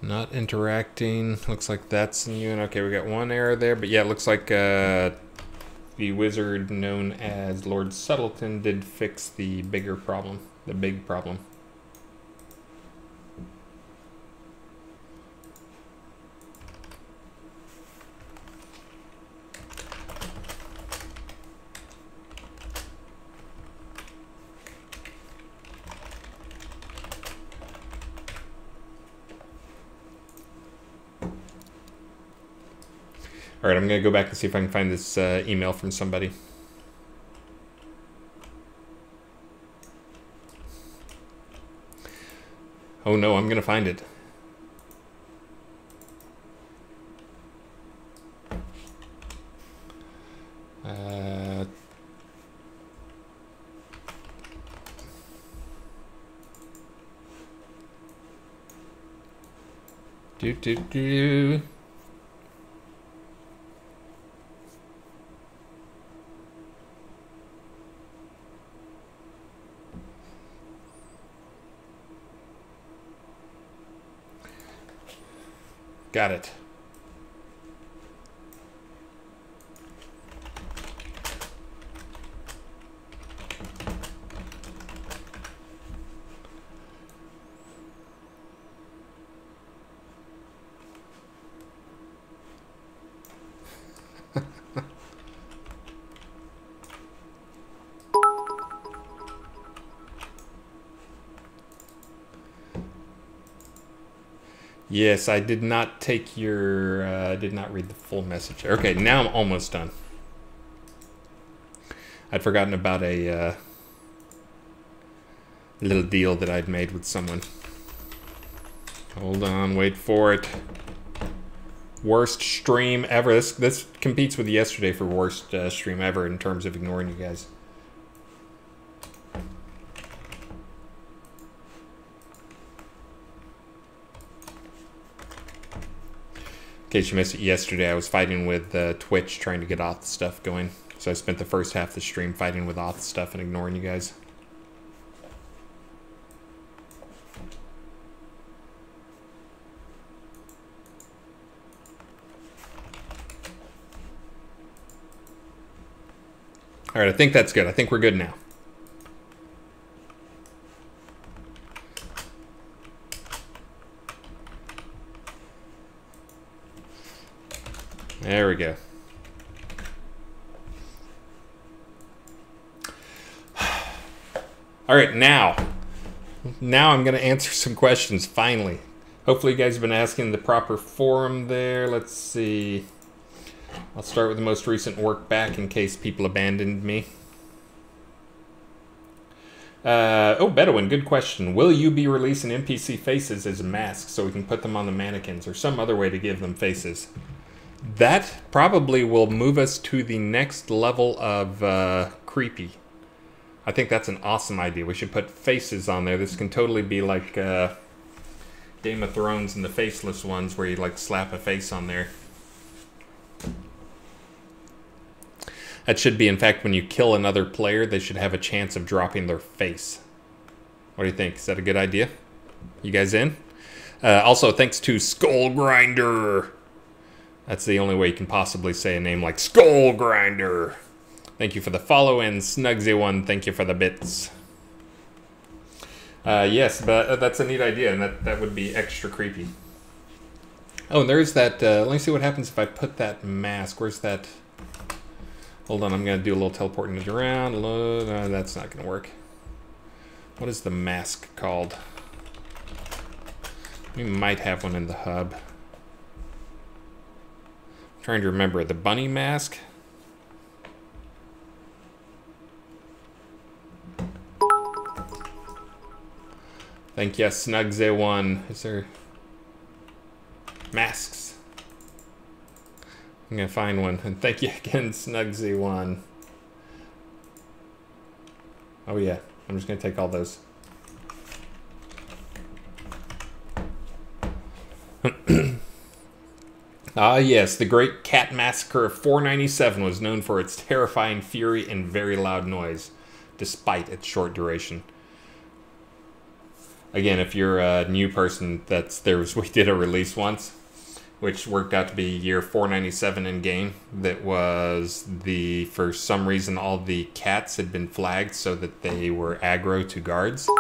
Not interacting. Looks like that's new. And okay, we got one error there. But yeah, it looks like... the wizard known as Lord Subtleton did fix the bigger problem, the big problem. All right, I'm going to go back and see if I can find this email from somebody. Oh no, I'm going to find it. Got it. Yes, I did not take your, I did not read the full message. Okay, now I'm almost done. I'd forgotten about a little deal that I'd made with someone. Hold on, wait for it. Worst stream ever. This competes with yesterday for worst stream ever in terms of ignoring you guys. In case you missed it yesterday, I was fighting with Twitch trying to get Atos stuff going. So I spent the first half of the stream fighting with Atos stuff and ignoring you guys. All right, I think that's good. I think we're good now. There we go. All right, now I'm going to answer some questions, finally. Hopefully you guys have been asking the proper forum there. Let's see. I'll start with the most recent work back in case people abandoned me. Bedouin, good question. Will you be releasing NPC faces as masks so we can put them on the mannequins, or some other way to give them faces? That probably will move us to the next level of creepy. I think that's an awesome idea. We should put faces on there. This can totally be like Game of Thrones and the faceless ones where you like slap a face on there. That should be, in fact, when you kill another player, they should have a chance of dropping their face. What do you think? Is that a good idea? You guys in? Also, thanks to Skull Grinder. That's the only way you can possibly say a name like Skull Grinder. Thank you for the follow, and Snugsy1, thank you for the bits. Yes, but that's a neat idea, and that would be extra creepy. Oh, and there's that, let me see what happens if I put that mask. Where's that? Hold on, I'm going to do a little teleporting it around. No, that's not going to work. What is the mask called? We might have one in the hub. I'm trying to remember. The bunny mask? Thank you, Snugsy1. Is there masks? I'm gonna find one, and thank you again, Snugsy1. Oh yeah, I'm just gonna take all those. Ah yes, the Great Cat Massacre of 497 was known for its terrifying fury and very loud noise, despite its short duration. Again, if you're a new person, we did a release once, which worked out to be year 497 in game. That was for some reason, all the cats had been flagged so that they were aggro to guards.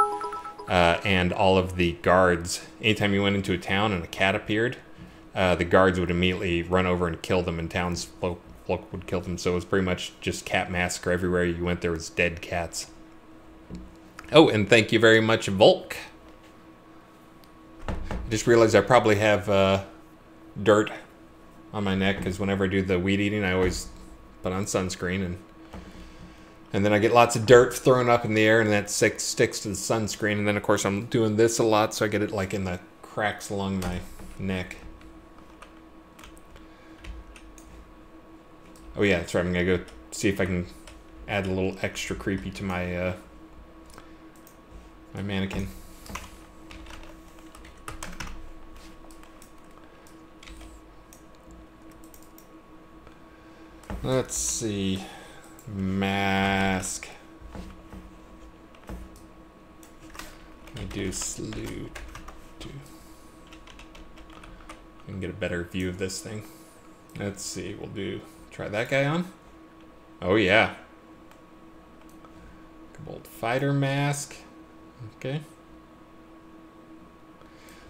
And all of the guards, anytime you went into a town and a cat appeared, the guards would immediately run over and kill them, and townsfolk would kill them. So it was pretty much just cat massacre. Everywhere you went, there was dead cats. Oh, and thank you very much, Volk. I just realized I probably have dirt on my neck, because whenever I do the weed eating, I always put on sunscreen, and then I get lots of dirt thrown up in the air, and that sticks to the sunscreen. And then of course I'm doing this a lot, so I get it like in the cracks along my neck. Oh yeah, that's right. I'm gonna go see if I can add a little extra creepy to my my mannequin. Let's see. Mask. Let me do slew. I can get a better view of this thing. Let's see. Try that guy on. Oh yeah. Bolt fighter mask. Okay.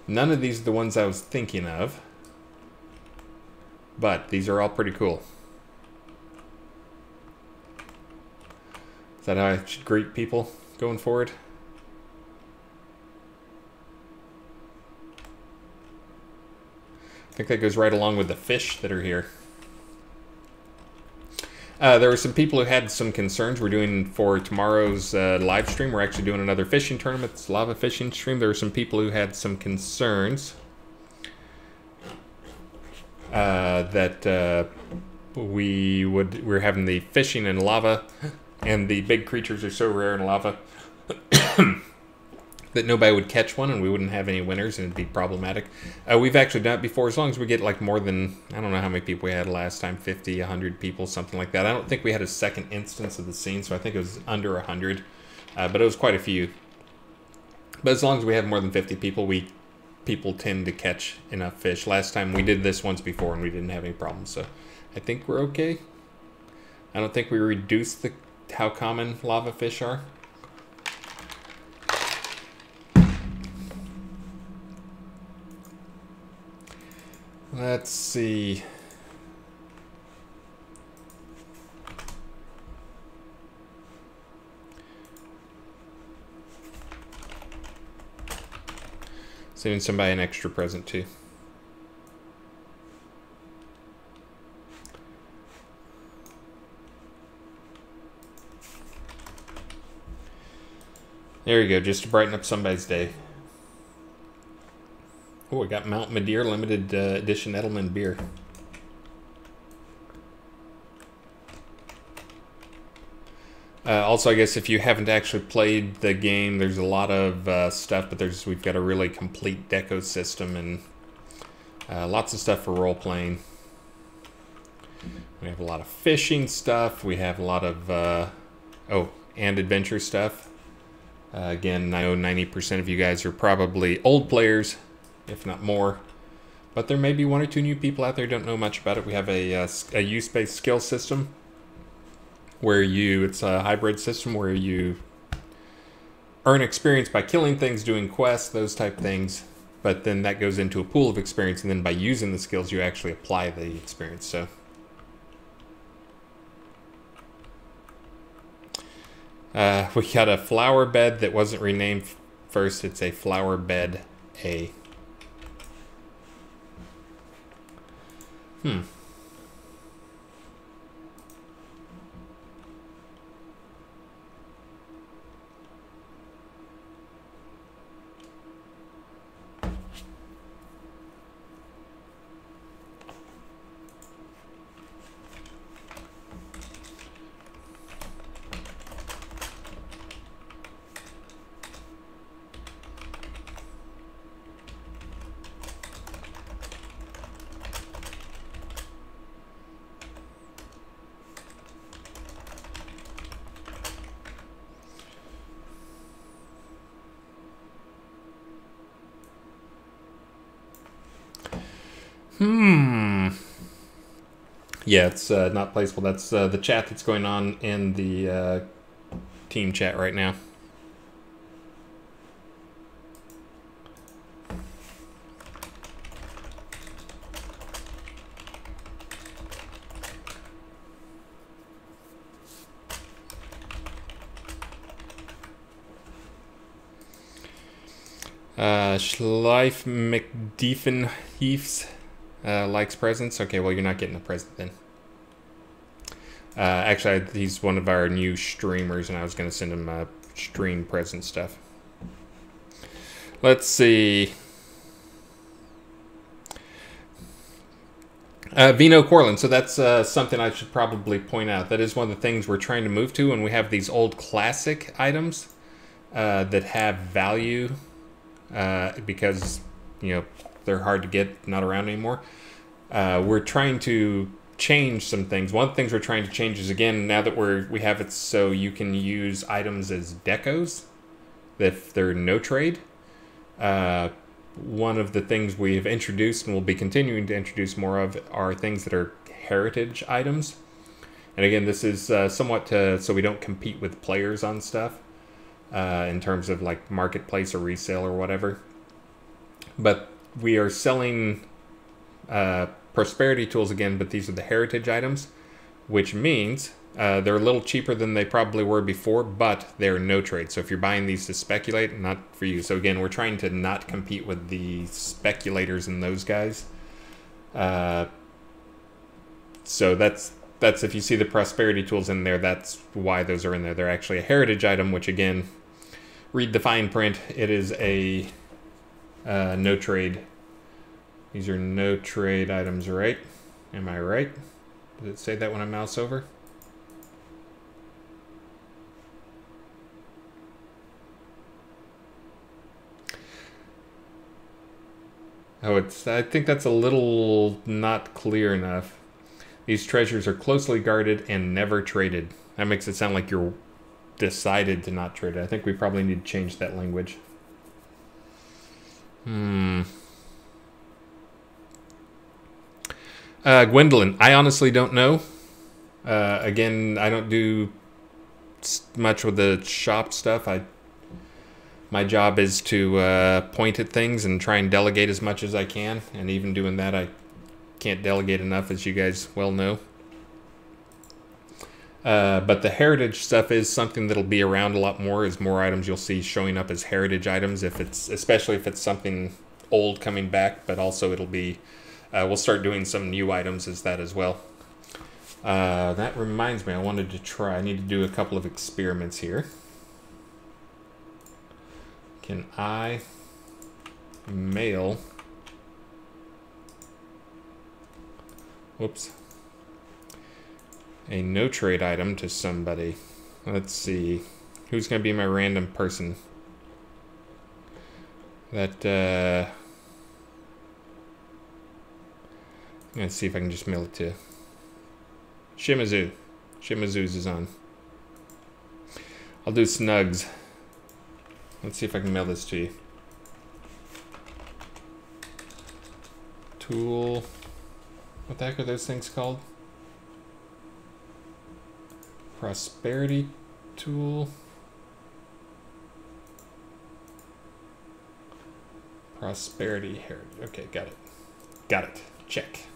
None of these are the ones I was thinking of, but these are all pretty cool. Is that how I should greet people going forward? I think that goes right along with the fish that are here. There were some people who had some concerns. We're doing for tomorrow's live stream. We're actually doing another fishing tournament. It's lava fishing stream. There were some people who had some concerns that we're having the fishing in lava. And the big creatures are so rare in lava that nobody would catch one, and we wouldn't have any winners, and it'd be problematic. We've actually done it before, as long as we get like more than, I don't know how many people we had last time, 50, 100 people, something like that. I don't think we had a second instance of the scene, so I think it was under 100, but it was quite a few. But as long as we have more than 50 people, people tend to catch enough fish. Last time we did this once before, and we didn't have any problems, so I think we're okay. I don't think we reduced how common lava fish are. Let's see. Saving somebody an extra present too. There you go, just to brighten up somebody's day. Oh, we got Mount Madeira limited edition Edelman beer. Also, I guess if you haven't actually played the game, there's a lot of stuff, but we've got a really complete deco system and lots of stuff for role playing. We have a lot of fishing stuff. We have a lot of and adventure stuff. Again, I know 90% of you guys are probably old players, if not more. But there may be one or two new people out there who don't know much about it. We have a use-based skill system where it's a hybrid system where you earn experience by killing things, doing quests, those type things. But then that goes into a pool of experience, and then by using the skills, you actually apply the experience. So. We got a flower bed that wasn't renamed first. It's a flower bed A. Yeah, it's not placeable. That's the chat that's going on in the team chat right now. Schleif McDiefenheefs likes presents. Okay, well, you're not getting a present then. Actually, he's one of our new streamers, and I was going to send him stream present stuff. Let's see. Vino Corlin. So that's something I should probably point out. That is one of the things we're trying to move to, and we have these old classic items that have value because, you know, they're hard to get, not around anymore. We're trying to change some things. One of the things we're trying to change is, again, now that we have it so you can use items as decos if they're no trade. One of the things we have introduced and will be continuing to introduce more of are things that are heritage items. And again, this is somewhat so we don't compete with players on stuff in terms of like marketplace or resale or whatever. But we are selling prosperity tools again, but these are the heritage items, which means they're a little cheaper than they probably were before, but they're no trade. So if you're buying these to speculate, not for you. So again, we're trying to not compete with the speculators and those guys. So that's if you see the prosperity tools in there, that's why those are in there. They're actually a heritage item, which again, read the fine print. It is a no trade. These are no trade items, right? Am I right? Does it say that when I mouse over? Oh, I think that's a little not clear enough. These treasures are closely guarded and never traded. That makes it sound like you're decided to not trade it. I think we probably need to change that language. Gwendolyn, I honestly don't know. Again, I don't do much with the shop stuff. My job is to point at things and try and delegate as much as I can. And even doing that, I can't delegate enough, as you guys well know. But the heritage stuff is something that'll be around a lot more. As more items you'll see showing up as heritage items, especially if it's something old coming back. But also it'll be, we'll start doing some new items as that as well. That reminds me, I need to do a couple of experiments here. Can I mail? Whoops. A no trade item to somebody. Let's see. Who's going to be my random person? That, let's see if I can just mail it to Shimizu. Shimizu's is on. I'll do Snugs. Let's see if I can mail this to you. Tool. What the heck are those things called? Prosperity tool. Prosperity heritage. Okay, got it. Got it. Check.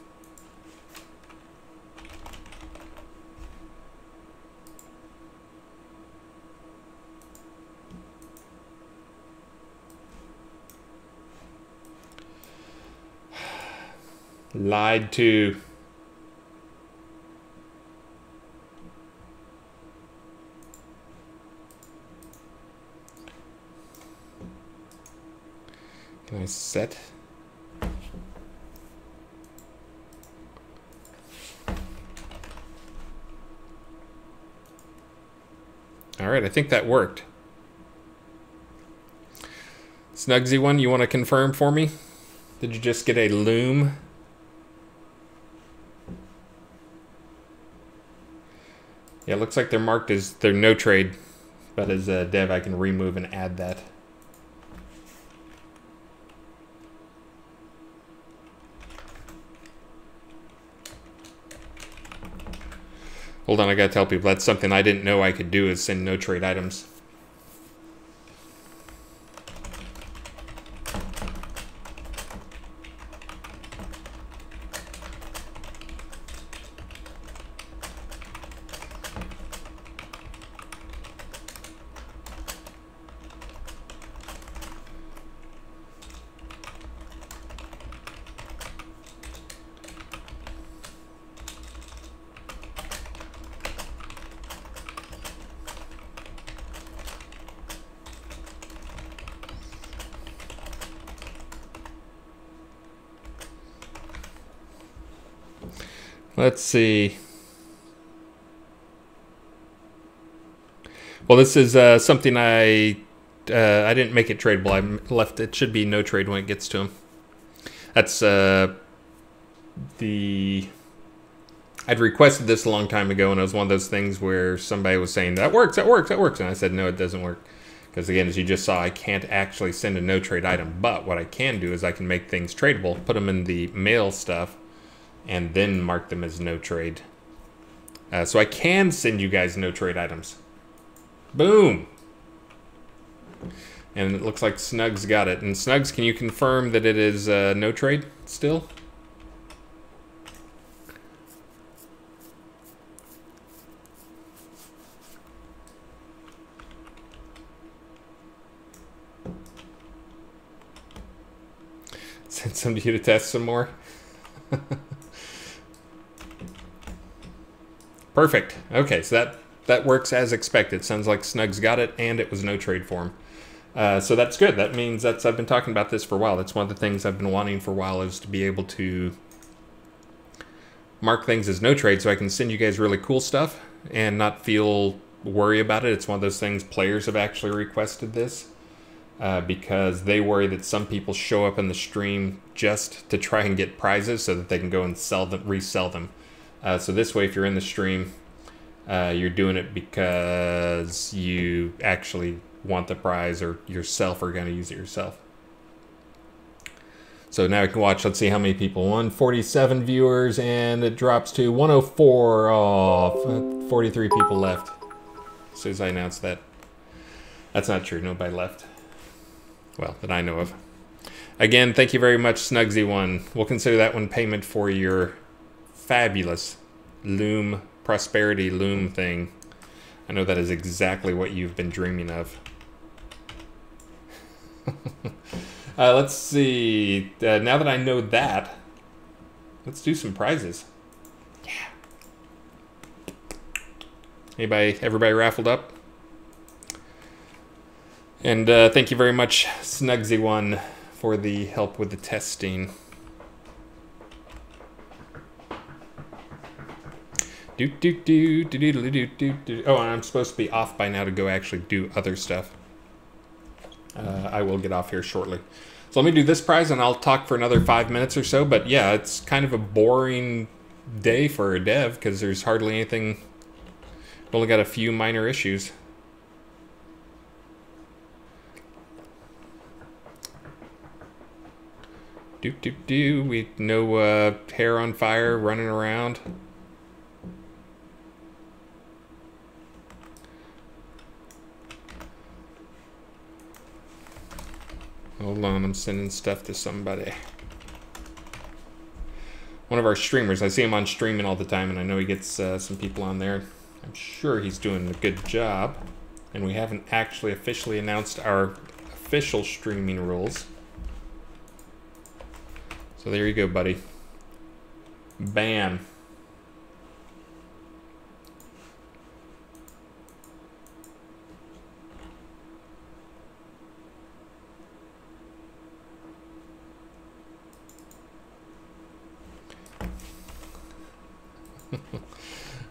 Lied to. Can I set? All right, I think that worked. Snugsy one, you want to confirm for me? Did you just get a loom? Yeah, it looks like they're marked as they're no trade, but as a dev I can remove and add that. Hold on, I gotta tell people that's something I didn't know I could do, is send no trade items. Let's see. Well, this is something I didn't make it tradable. I left it. Should be no trade when it gets to them. That's I'd requested this a long time ago, and it was one of those things where somebody was saying that works, that works, that works, and I said no, it doesn't work, because again, as you just saw, I can't actually send a no trade item. But what I can do is I can make things tradable, put them in the mail stuff, and then mark them as no trade. So I can send you guys no trade items. Boom! And it looks like Snugs got it. And Snugs, can you confirm that it is no trade still? Send somebody to test some more. Perfect. Okay, so that works as expected. Sounds like Snugs got it, and it was no trade for him. So that's good. That means I've been talking about this for a while. That's one of the things I've been wanting for a while, is to be able to mark things as no trade so I can send you guys really cool stuff and not worry about it. It's one of those things, players have actually requested this because they worry that some people show up in the stream just to try and get prizes so that they can go and resell them. So this way, if you're in the stream, you're doing it because you actually want the prize, or yourself are going to use it yourself. So now we can watch. Let's see how many people. 147 viewers, and it drops to 104. Oh, 43 people left. As soon as I announced that. That's not true. Nobody left. Well, that I know of. Again, thank you very much, Snugsy1. We'll consider that one payment for your fabulous loom, prosperity loom thing. I know that is exactly what you've been dreaming of. Let's see. Now that I know that, let's do some prizes. Yeah. Everybody raffled up? And thank you very much, Snugsy1, for the help with the testing. Oh, I'm supposed to be off by now to go actually do other stuff. I will get off here shortly. So let me do this prize and I'll talk for another 5 minutes or so. But yeah, it's kind of a boring day for a dev because there's hardly anything. Only got a few minor issues. We no hair on fire running around. Hold on, I'm sending stuff to somebody. One of our streamers. I see him on streaming all the time, and I know he gets some people on there. I'm sure he's doing a good job. And we haven't actually officially announced our official streaming rules. So there you go, buddy. Bam.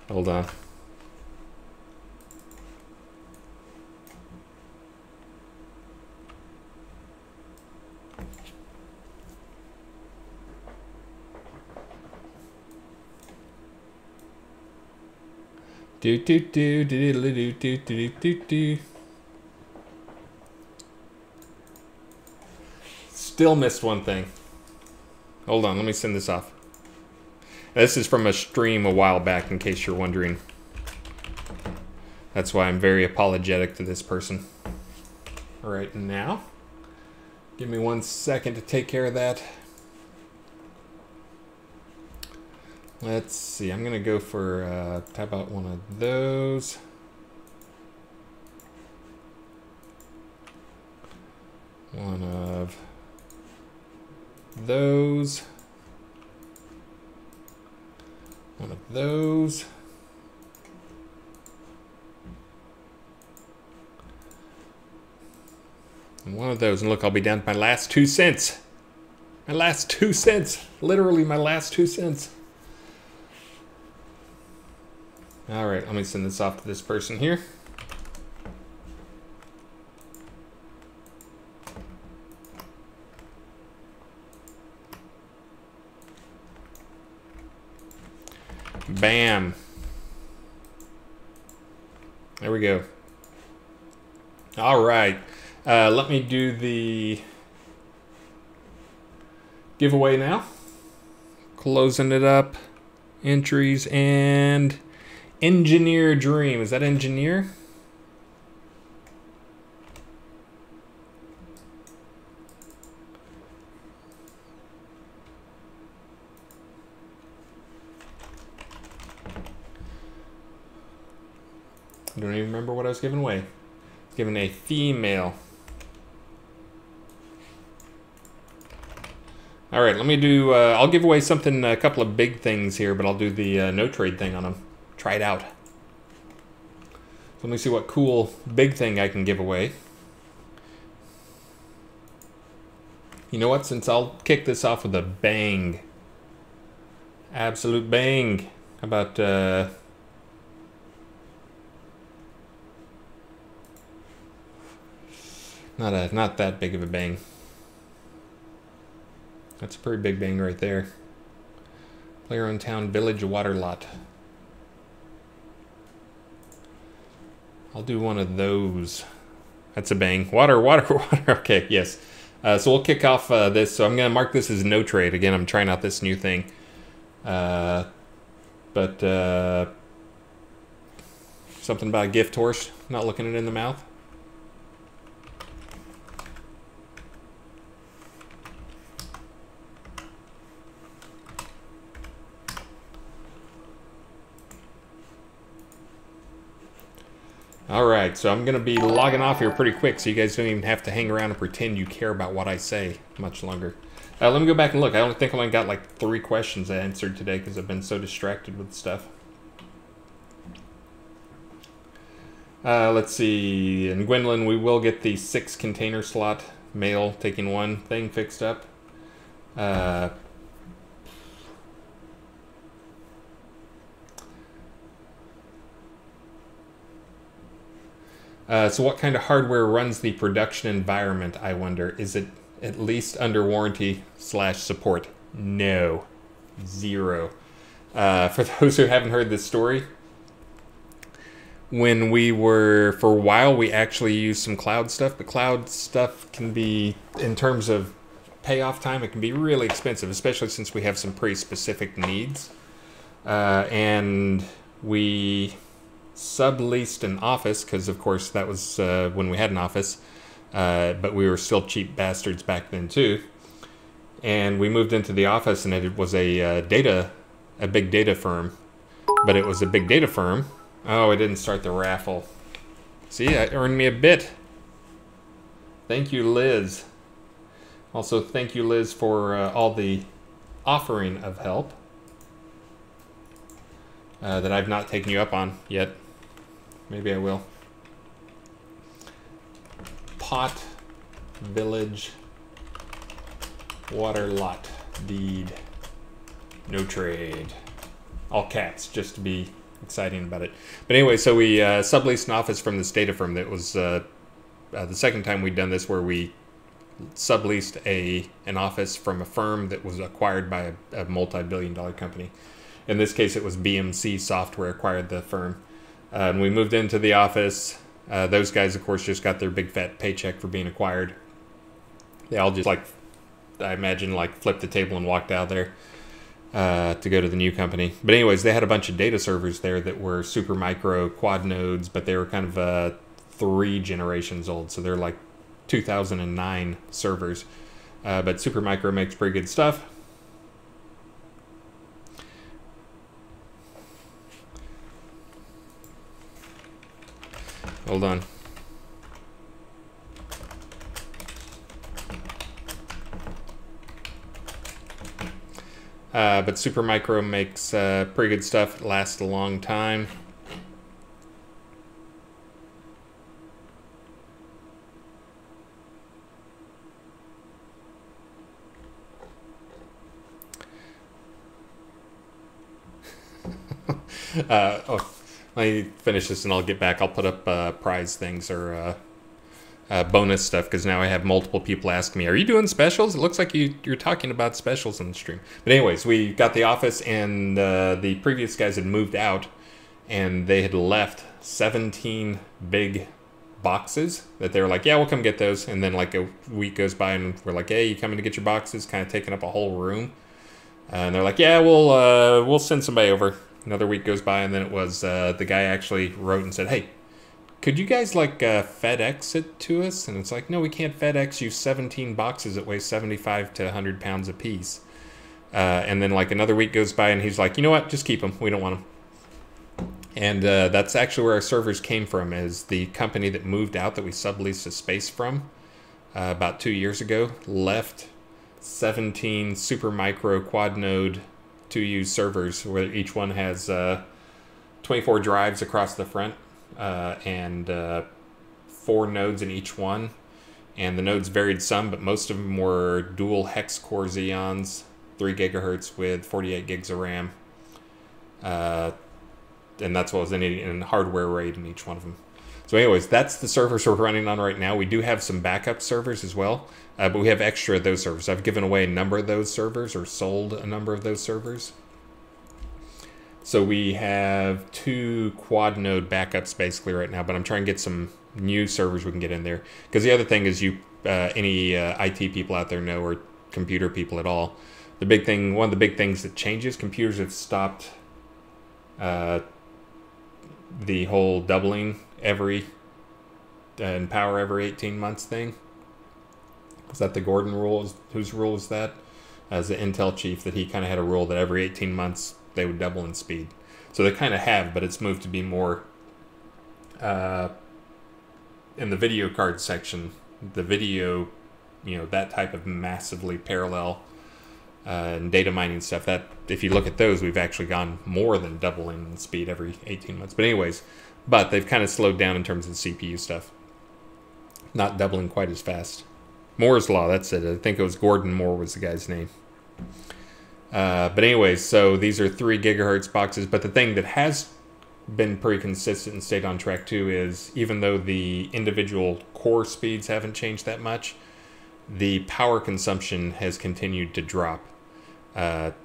Hold on. Still missed one thing. Hold on, let me send this off. This is from a stream a while back, in case you're wondering. That's why I'm very apologetic to this person. All right, now, give me 1 second to take care of that. Let's see, I'm gonna go for, how about one of those? One of those. One of those. And one of those. And look, I'll be down to my last 2 cents. My last 2 cents. Literally my last 2 cents. All right, let me send this off to this person here. Bam. There we go. All right. Let me do the giveaway now. Closing it up. Entries and Engineer Dream. Is that Engineer? I don't even remember what I was giving away. I was giving a female. All right, let me do, I'll give away something, a couple of big things here, but I'll do the no trade thing on them. Try it out. So let me see what cool big thing I can give away. You know what, since I'll kick this off with a bang. Absolute bang. How about, not that big of a bang. That's a pretty big bang right there. Player on town village water lot. I'll do one of those. That's a bang. Water, water, water. Okay, yes. So we'll kick off this. So I'm going to mark this as no trade. Again, I'm trying out this new thing. Something about a gift horse. Not looking it in the mouth. All right, so I'm going to be logging off here pretty quick, so you guys don't even have to hang around and pretend you care about what I say much longer. Let me go back and look. I think I only got like 3 questions I answered today because I've been so distracted with stuff. Let's see. In Gwendolyn, we will get the 6 container slot mail taking one thing fixed up. So what kind of hardware runs the production environment, I wonder? Is it at least under warranty / support? No. 0. For those who haven't heard this story, when we were, for a while, we actually used some cloud stuff, but cloud stuff can be, in terms of payoff time, it can be really expensive, especially since we have some pretty specific needs. And we subleased an office, because of course that was when we had an office, but we were still cheap bastards back then too. And we moved into the office, and it was a big data firm. But it was a big data firm. Oh, I didn't start the raffle. See, that earned me a bit. Thank you, Liz. Also, thank you, Liz, for all the offering of help that I've not taken you up on yet. Maybe I will. Pot, village, water lot, deed, no trade. All caps, just to be exciting about it. But anyway, so we subleased an office from this data firm. That was the second time we'd done this, where we subleased an office from a firm that was acquired by a multi-billion-dollar company. In this case, it was BMC Software acquired the firm. And we moved into the office. Those guys, of course, just got their big fat paycheck for being acquired. They all just, like, I imagine, like, flipped the table and walked out there to go to the new company. But anyways, they had a bunch of data servers there that were super micro quad nodes, but they were kind of 3 generations old. So they're like 2009 servers. But super micro makes pretty good stuff. Hold on. But Supermicro makes pretty good stuff. It lasts a long time. Oh, let me finish this and I'll get back. I'll put up prize things or bonus stuff, because now I have multiple people asking me, are you doing specials? It looks like you're talking about specials on the stream. But anyways, we got the office, and the previous guys had moved out, and they had left 17 big boxes that they were like, yeah, we'll come get those. And then like a week goes by and we're like, hey, you coming to get your boxes? Kind of taking up a whole room. And they're like, yeah, we'll send somebody over. Another week goes by, and then it was the guy actually wrote and said, hey, could you guys like FedEx it to us? And it's like, no, we can't FedEx you 17 boxes that weigh 75 to 100 pounds apiece. And then like another week goes by, and he's like, you know what, just keep them. We don't want them. And that's actually where our servers came from, is the company that moved out that we subleased a space from about 2 years ago, left 17 super micro quad node 2U servers, where each one has 24 drives across the front. And 4 nodes in each one, and the nodes varied some, but most of them were dual hex core Xeons, 3 gigahertz with 48 gigs of RAM, and that's what was in hardware RAID in each one of them. So anyways, that's the servers we're running on right now. We do have some backup servers as well, but we have extra of those servers. I've given away a number of those servers, or sold a number of those servers. So we have 2 quad node backups basically right now, but I'm trying to get some new servers we can get in there. Because the other thing is, any IT people out there know, or computer people at all, the big thing, one of the big things that changes, computers have stopped the whole doubling in power every 18 months thing. Is that the Gordon rule? Whose rule is that? As the Intel chief, that he kind of had a rule that every 18 months they would double in speed. So they kind of have, but it's moved to be more in the video card section. The video, that type of massively parallel and data mining stuff, that if you look at those, we've actually gone more than doubling in speed every 18 months. But anyways, But they've kind of slowed down in terms of the CPU stuff. Not doubling quite as fast. Moore's Law, that's it. I think it was Gordon Moore was the guy's name. But anyways, so these are 3 gigahertz boxes. But the thing that has been pretty consistent and stayed on track too is, even though the individual core speeds haven't changed that much, the power consumption has continued to drop.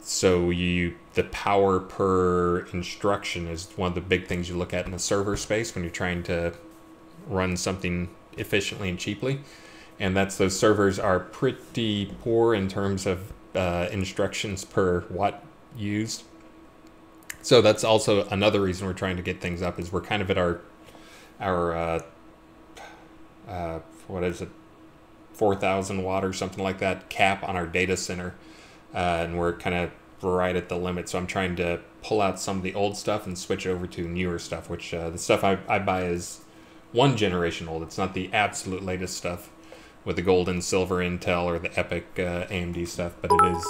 So the power per instruction is one of the big things you look at in the server space when you're trying to run something efficiently and cheaply. And those servers are pretty poor in terms of instructions per watt used. So that's also another reason we're trying to get things up, is we're kind of at our what is it, 4,000 watt or something like that cap on our data center, and we're kind of right at the limit. So I'm trying to pull out some of the old stuff and switch over to newer stuff, which the stuff I buy is 1 generation old. It's not the absolute latest stuff with the gold and silver Intel or the EPIC AMD stuff, but it is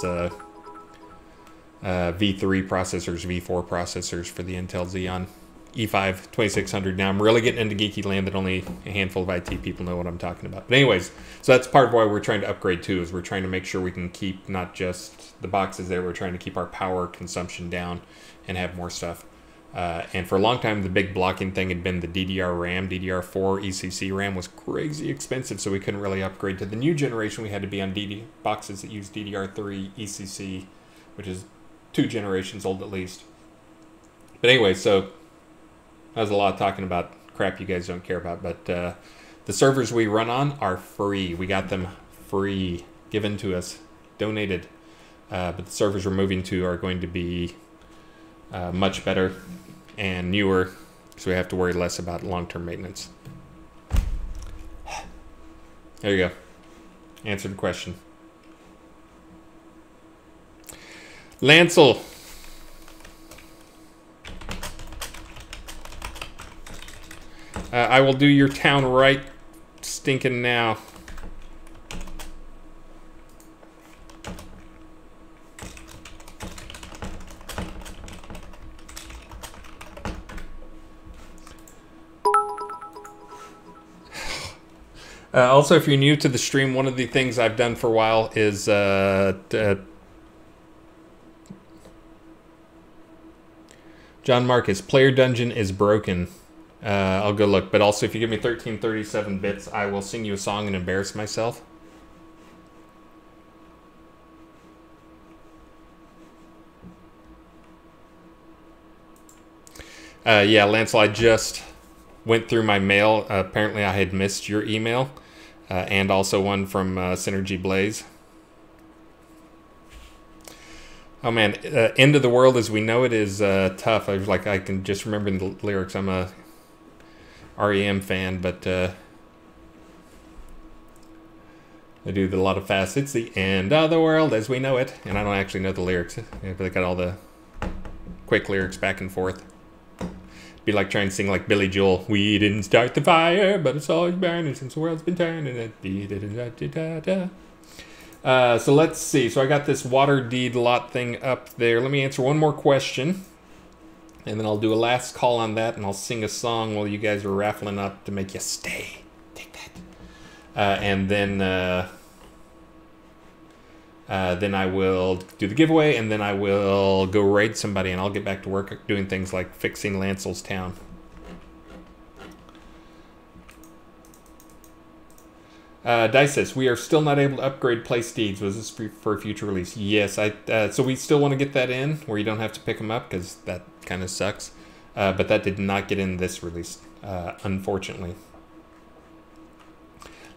V3 processors, V4 processors for the Intel Xeon E5 2600. Now I'm really getting into geeky land that only a handful of IT people know what I'm talking about. But anyways, so that's part of why we're trying to upgrade too, is we're trying to make sure we can keep not just the boxes there, we're trying to keep our power consumption down and have more stuff. And for a long time, the big blocking thing had been the DDR RAM. DDR4 ECC RAM was crazy expensive, so we couldn't really upgrade to the new generation. We had to be on boxes that use DDR3 ECC, which is 2 generations old at least. But anyway, so that was a lot of talking about crap you guys don't care about. But the servers we run on are free. We got them free, given to us, donated. But the servers we're moving to are going to be much better and newer, so we have to worry less about long-term maintenance. There you go. Answered the question. Lancel. I will do your town right stinking now. Also, if you're new to the stream, one of the things I've done for a while is John Marcus, player dungeon is broken. I'll go look. But also, if you give me 1337 bits, I will sing you a song and embarrass myself. Yeah, Lancel, I just went through my mail. Apparently, I had missed your email, and also one from Synergy Blaze. Oh man, End of the World as We Know It is tough. I was like, I can just remember the lyrics. I'm a REM fan, but they do a lot of fast. It's the end of the world as we know it, and I don't actually know the lyrics. They got all the quick lyrics back and forth. Be like trying to sing like Billy Joel. We didn't start the fire, but it's always burning since the world's been turning. So let's see. So I got this water deed lot thing up there. Let me answer one more question, and then I'll do a last call on that, and I'll sing a song while you guys are raffling up to make you stay. Take that. And then I will do the giveaway, and then I will go raid somebody, and I'll get back to work doing things like fixing Lancel's town. Dice says, we are still not able to upgrade play steeds. Was this for a future release? Yes, so we still want to get that in, where you don't have to pick them up, because that kind of sucks. But that did not get in this release, unfortunately.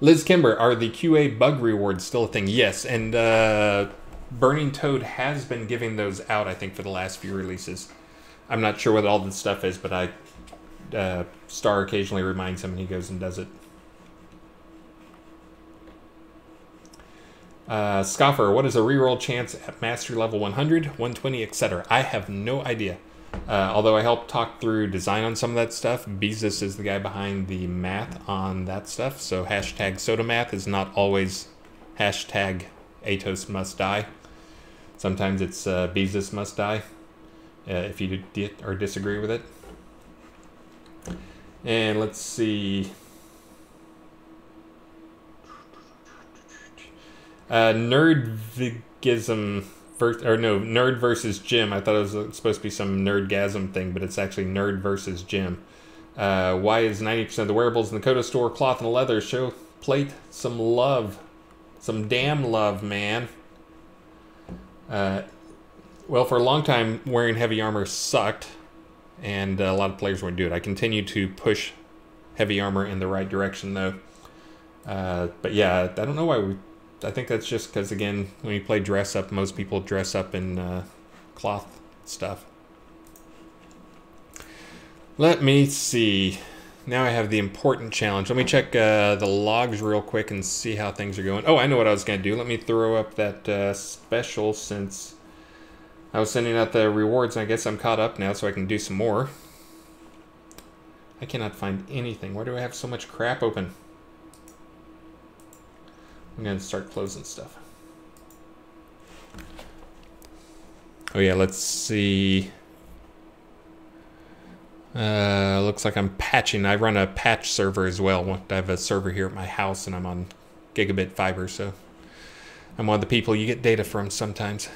Liz Kimber, are the QA bug rewards still a thing? Yes, and Burning Toad has been giving those out, I think, for the last few releases. I'm not sure what all this stuff is, but Star occasionally reminds him, and he goes and does it. Scoffer, what is a reroll chance at mastery level 100, 120, etc.? I have no idea. Although I helped talk through design on some of that stuff, Beezus is the guy behind the math on that stuff. So hashtag SodaMath is not always hashtag Atos must die. Sometimes it's Beezus must die, if you or disagree with it. And let's see. Nerdvigism, Nerd versus Jim. I thought it was supposed to be some nerdgasm thing, but it's actually Nerd versus Jim. Why is 90% of the wearables in the Kodo store cloth and leather? Show plate some love. Some damn love, man. Well, for a long time, wearing heavy armor sucked, and a lot of players wouldn't do it. I continue to push heavy armor in the right direction, though. But yeah, I don't know why I think that's just because, again, when you play dress up, most people dress up in cloth stuff. Let me see. Now I have the important challenge. Let me check the logs real quick and see how things are going. Oh, I know what I was going to do. Let me throw up that special since I was sending out the rewards. And I guess I'm caught up now so I can do some more. I cannot find anything. Why do I have so much crap open? I'm going to start closing stuff. Oh yeah, let's see. Looks like I'm patching. I run a patch server as well. I have a server here at my house and I'm on gigabit fiber, so I'm one of the people you get data from sometimes.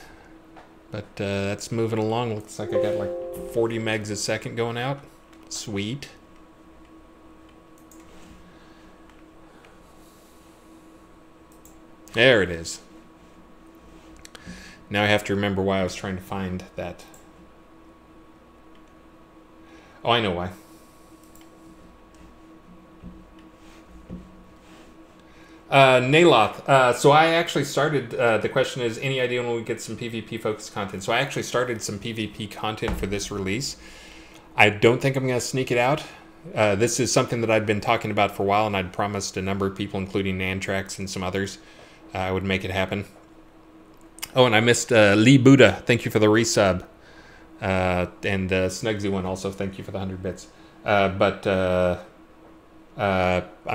But that's moving along. Looks like I got like 40 megs a second going out. Sweet. There it is. Now I have to remember why I was trying to find that. Oh, I know why. Naloth. So I actually started, the question is, any idea when we get some PvP focused content? So I actually started some PvP content for this release. I don't think I'm going to sneak it out. This is something that I'd been talking about for a while, and I'd promised a number of people, including Nantrax and some others, I would make it happen. Oh, and I missed Lee Buddha. Thank you for the resub. And Snugsy one also, thank you for the 100 bits. But I'm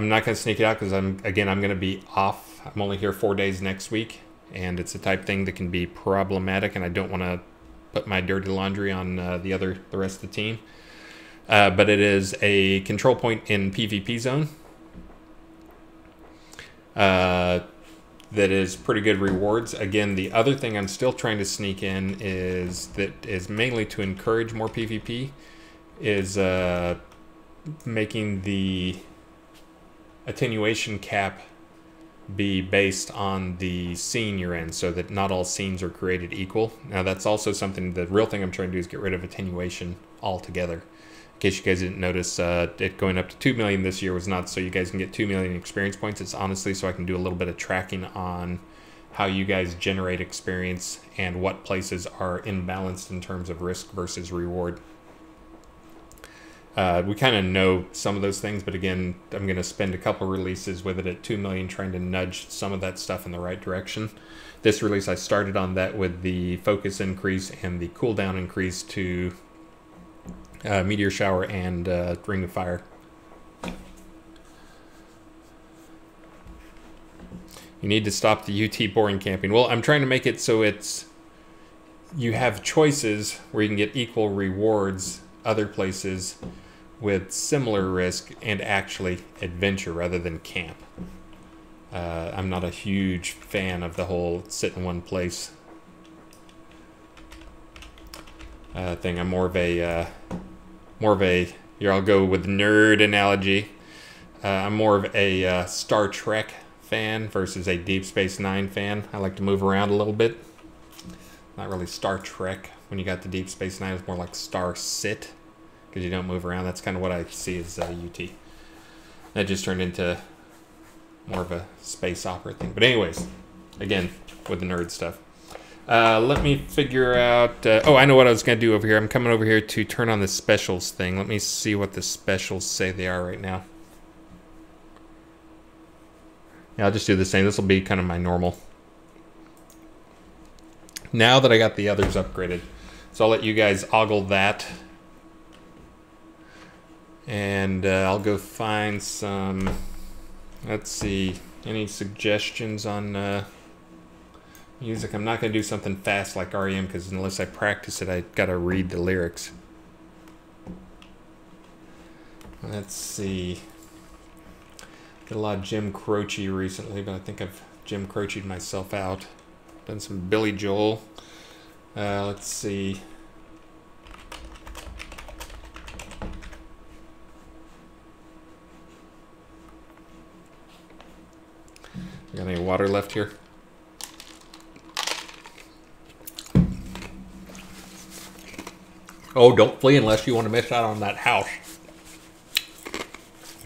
not going to sneak it out because I'm going to be off. I'm only here 4 days next week, and it's the type thing that can be problematic, and I don't want to put my dirty laundry on the rest of the team. But it is a control point in PvP zone. That is pretty good rewards. Again, the other thing I'm still trying to sneak in is mainly to encourage more PvP, is making the attenuation cap be based on the scene you're in, so that not all scenes are created equal. Now that's also something, the real thing I'm trying to do is get rid of attenuation altogether. In case you guys didn't notice, it going up to 2 million this year was not so you guys can get 2 million experience points. It's honestly so I can do a little bit of tracking on how you guys generate experience and what places are imbalanced in terms of risk versus reward. We kind of know some of those things, but again, I'm going to spend a couple releases with it at 2 million trying to nudge some of that stuff in the right direction. This release, I started on that with the focus increase and the cooldown increase to Meteor Shower and Ring of Fire. You need to stop the UT boring camping. Well, I'm trying to make it so you have choices where you can get equal rewards other places with similar risk and actually adventure rather than camp. I'm not a huge fan of the whole sit in one place thing. I'm more of a here I'll go with nerd analogy. I'm more of a Star Trek fan versus a Deep Space Nine fan. I like to move around a little bit. Not really Star Trek. When you got the Deep Space Nine, it's more like Star Sit, because you don't move around. That's kind of what I see as UT. That just turned into more of a space opera thing. But anyways, again, with the nerd stuff. Let me figure out... oh, I know what I was going to do over here. I'm coming over here to turn on the specials thing. Let me see what the specials say they are right now. Yeah, I'll just do the same. This will be kind of my normal. Now that I got the others upgraded. So I'll let you guys ogle that. And I'll go find some... Let's see. Any suggestions on... music? I'm not going to do something fast like REM because unless I practice it, I got to read the lyrics. Let's see. Did a lot of Jim Croce recently, but I think I've Jim Croce'd myself out. Done some Billy Joel. Let's see. Got any water left here? Oh, don't flee unless you want to miss out on that house.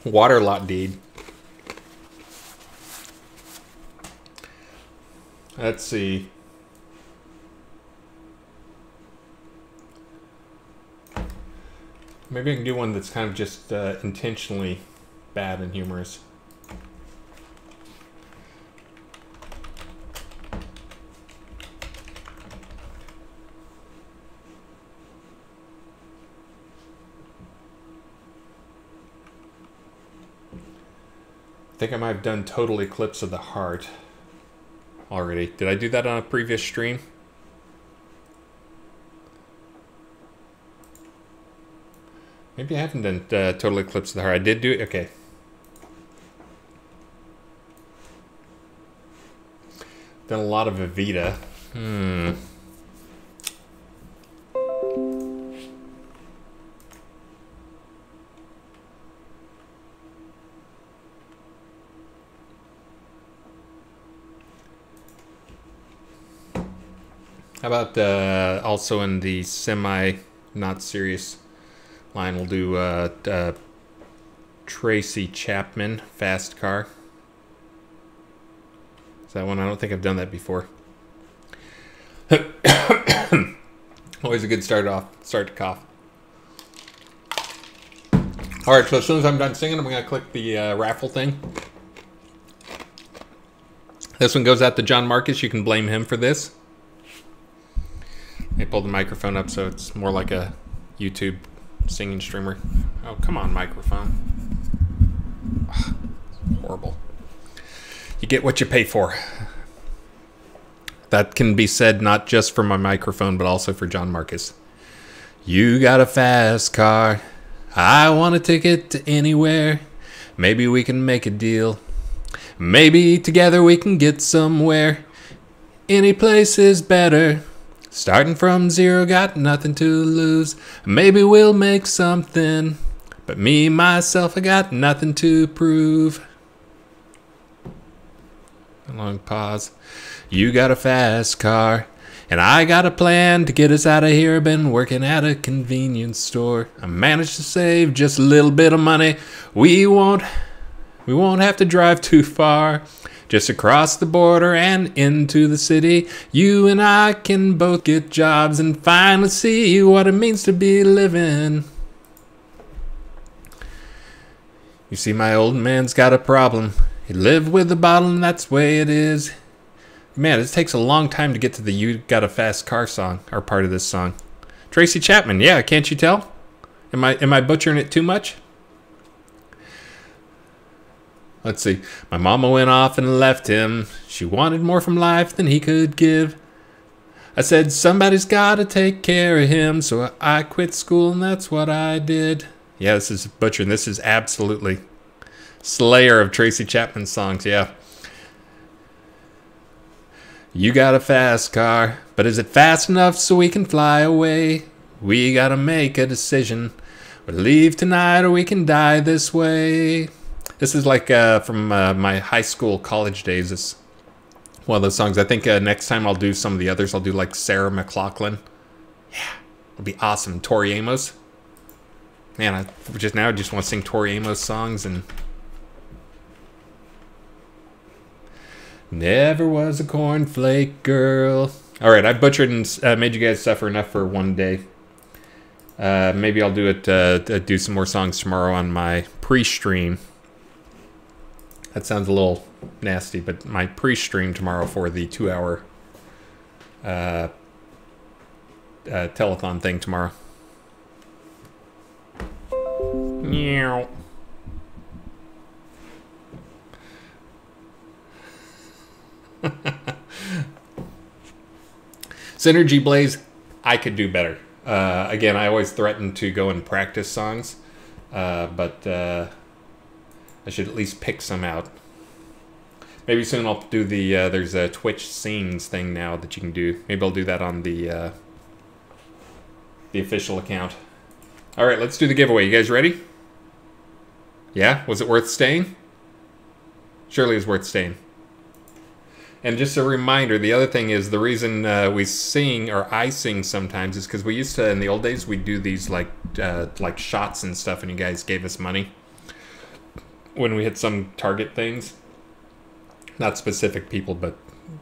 Water lot deed. Let's see. Maybe I can do one that's kind of just intentionally bad and humorous. I think I might have done Total Eclipse of the Heart already. Did I do that on a previous stream? Maybe I haven't done Total Eclipse of the Heart. I did do it. Okay. Done a lot of Evita. How about also in the semi-not serious line, we'll do Tracy Chapman, Fast Car. Is that one? I don't think I've done that before. Always a good start to cough. All right, so as soon as I'm done singing, I'm going to click the raffle thing. This one goes out to John Marcus. You can blame him for this. I pulled the microphone up so it's more like a YouTube singing streamer. Oh, come on, microphone. Ugh, horrible. You get what you pay for. That can be said not just for my microphone, but also for John Marcus. You got a fast car. I want a ticket to anywhere. Maybe we can make a deal. Maybe together we can get somewhere. Any place is better. Starting from zero, got nothing to lose. Maybe we'll make something. But me, myself, I got nothing to prove. A long pause. You got a fast car. And I got a plan to get us out of here. Been working at a convenience store. I managed to save just a little bit of money. We won't have to drive too far. Just across the border and into the city, you and I can both get jobs and finally see what it means to be living. You see, my old man's got a problem. He lived with the bottle and that's the way it is. Man, it takes a long time to get to the You Got a Fast Car song, or part of this song. Tracy Chapman, yeah, can't you tell? Am I butchering it too much? Let's see. My mama went off and left him. She wanted more from life than he could give. I said, somebody's got to take care of him. So I quit school and that's what I did. Yeah, this is butchering. This is absolutely slayer of Tracy Chapman songs. Yeah. You got a fast car, but is it fast enough so we can fly away? We got to make a decision. We leave tonight or we can die this way. This is like from my high school, college days. It's one of those songs. I think next time I'll do some of the others. I'll do like Sarah McLachlan. Yeah, it'll be awesome. Tori Amos. Man, I just want to sing Tori Amos songs. And never was a cornflake girl. All right, I butchered and made you guys suffer enough for one day. Maybe I'll do it. Do some more songs tomorrow on my pre-stream. That sounds a little nasty, but my pre-stream tomorrow for the 2-hour telethon thing tomorrow. Meow. Synergy Blaze, I could do better. Again, I always threaten to go and practice songs. but I should at least pick some out. Maybe soon I'll do the, there's a Twitch scenes thing now that you can do. Maybe I'll do that on the official account. All right, let's do the giveaway. You guys ready? Yeah? Was it worth staying? Surely it was worth staying. And just a reminder, the other thing is the reason we sing, or I sing sometimes, is because we used to, in the old days, we'd do these like shots and stuff, and you guys gave us money when we hit some target things. Not specific people, but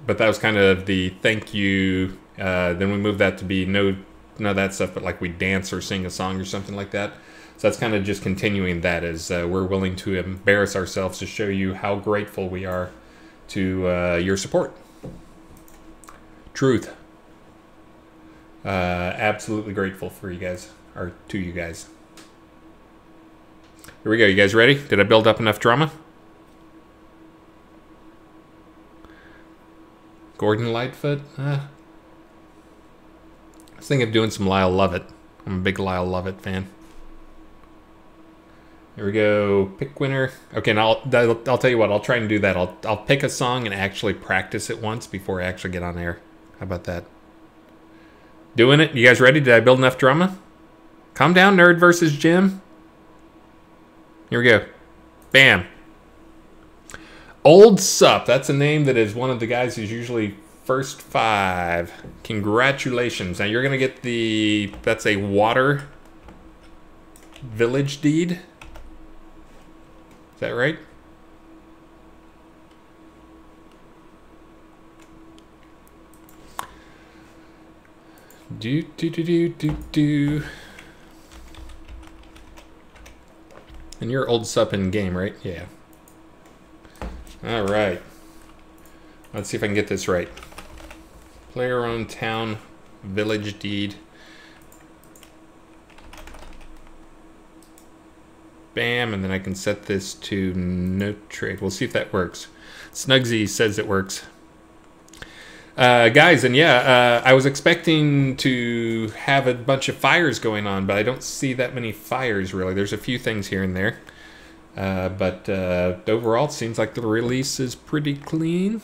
that was kind of the thank you. Then we moved that to be no that stuff, but like we dance or sing a song or something like that. So that's kind of just continuing that, as we're willing to embarrass ourselves to show you how grateful we are to your support. Truth. Absolutely grateful for you guys, or to you guys. Here we go. You guys ready? Did I build up enough drama? Gordon Lightfoot? I was thinking of doing some Lyle Lovett. I'm a big Lyle Lovett fan. Here we go. Pick winner. Okay, and I'll tell you what. I'll try and do that. I'll pick a song and actually practice it once before I actually get on air. How about that? Doing it. You guys ready? Did I build enough drama? Calm down, Nerd versus Jim. Here we go. Bam. Old Sup. That's a name that is one of the guys who's usually first 5. Congratulations. Now you're going to get the... That's a water village deed. Is that right? Do. And you're Old Sup in game, right? Yeah. All right. Let's see if I can get this right. Player-owned town village deed. Bam, and then I can set this to no trade. We'll see if that works. Snugsy says it works. Guys, and yeah, I was expecting to have a bunch of fires going on, but I don't see that many fires, really. There's a few things here and there. But overall, it seems like the release is pretty clean.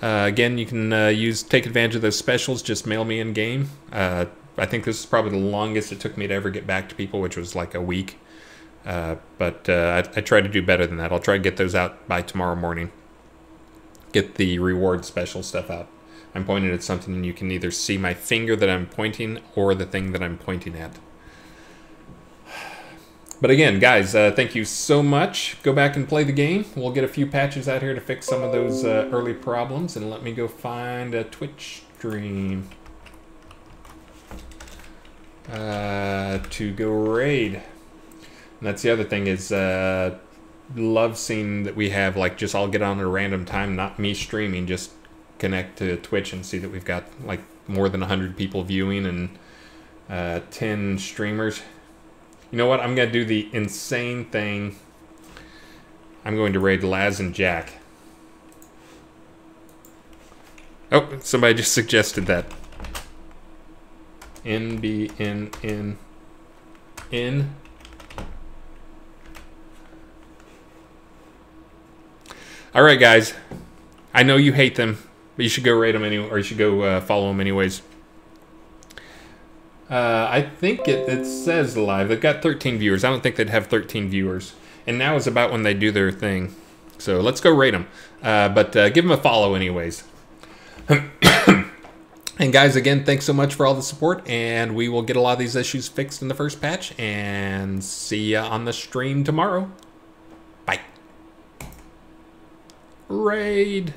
Again, you can take advantage of those specials. Just mail me in game. I think this is probably the longest it took me to ever get back to people, which was like a week. But I try to do better than that. I'll try to get those out by tomorrow morning. Get the reward special stuff out. I'm pointing at something, and you can either see my finger that I'm pointing or the thing that I'm pointing at. But again, guys, thank you so much. Go back and play the game. We'll get a few patches out here to fix some of those early problems. And let me go find a Twitch stream to go raid. And that's the other thing is, love seeing that we have, like, just I'll get on at a random time, not me streaming, just connect to Twitch and see that we've got, like, more than 100 people viewing and 10 streamers. You know what? I'm going to do the insane thing. I'm going to raid Laz and Jack. Oh, somebody just suggested that. In. All right, guys. I know you hate them, but you should go raid them anyway, or you should go follow them anyways. I think it says live. They've got 13 viewers. I don't think they'd have 13 viewers. And now is about when they do their thing. So let's go rate them. But give them a follow anyways. And guys, again, thanks so much for all the support. And we will get a lot of these issues fixed in the first patch. And see ya on the stream tomorrow. Bye. Raid.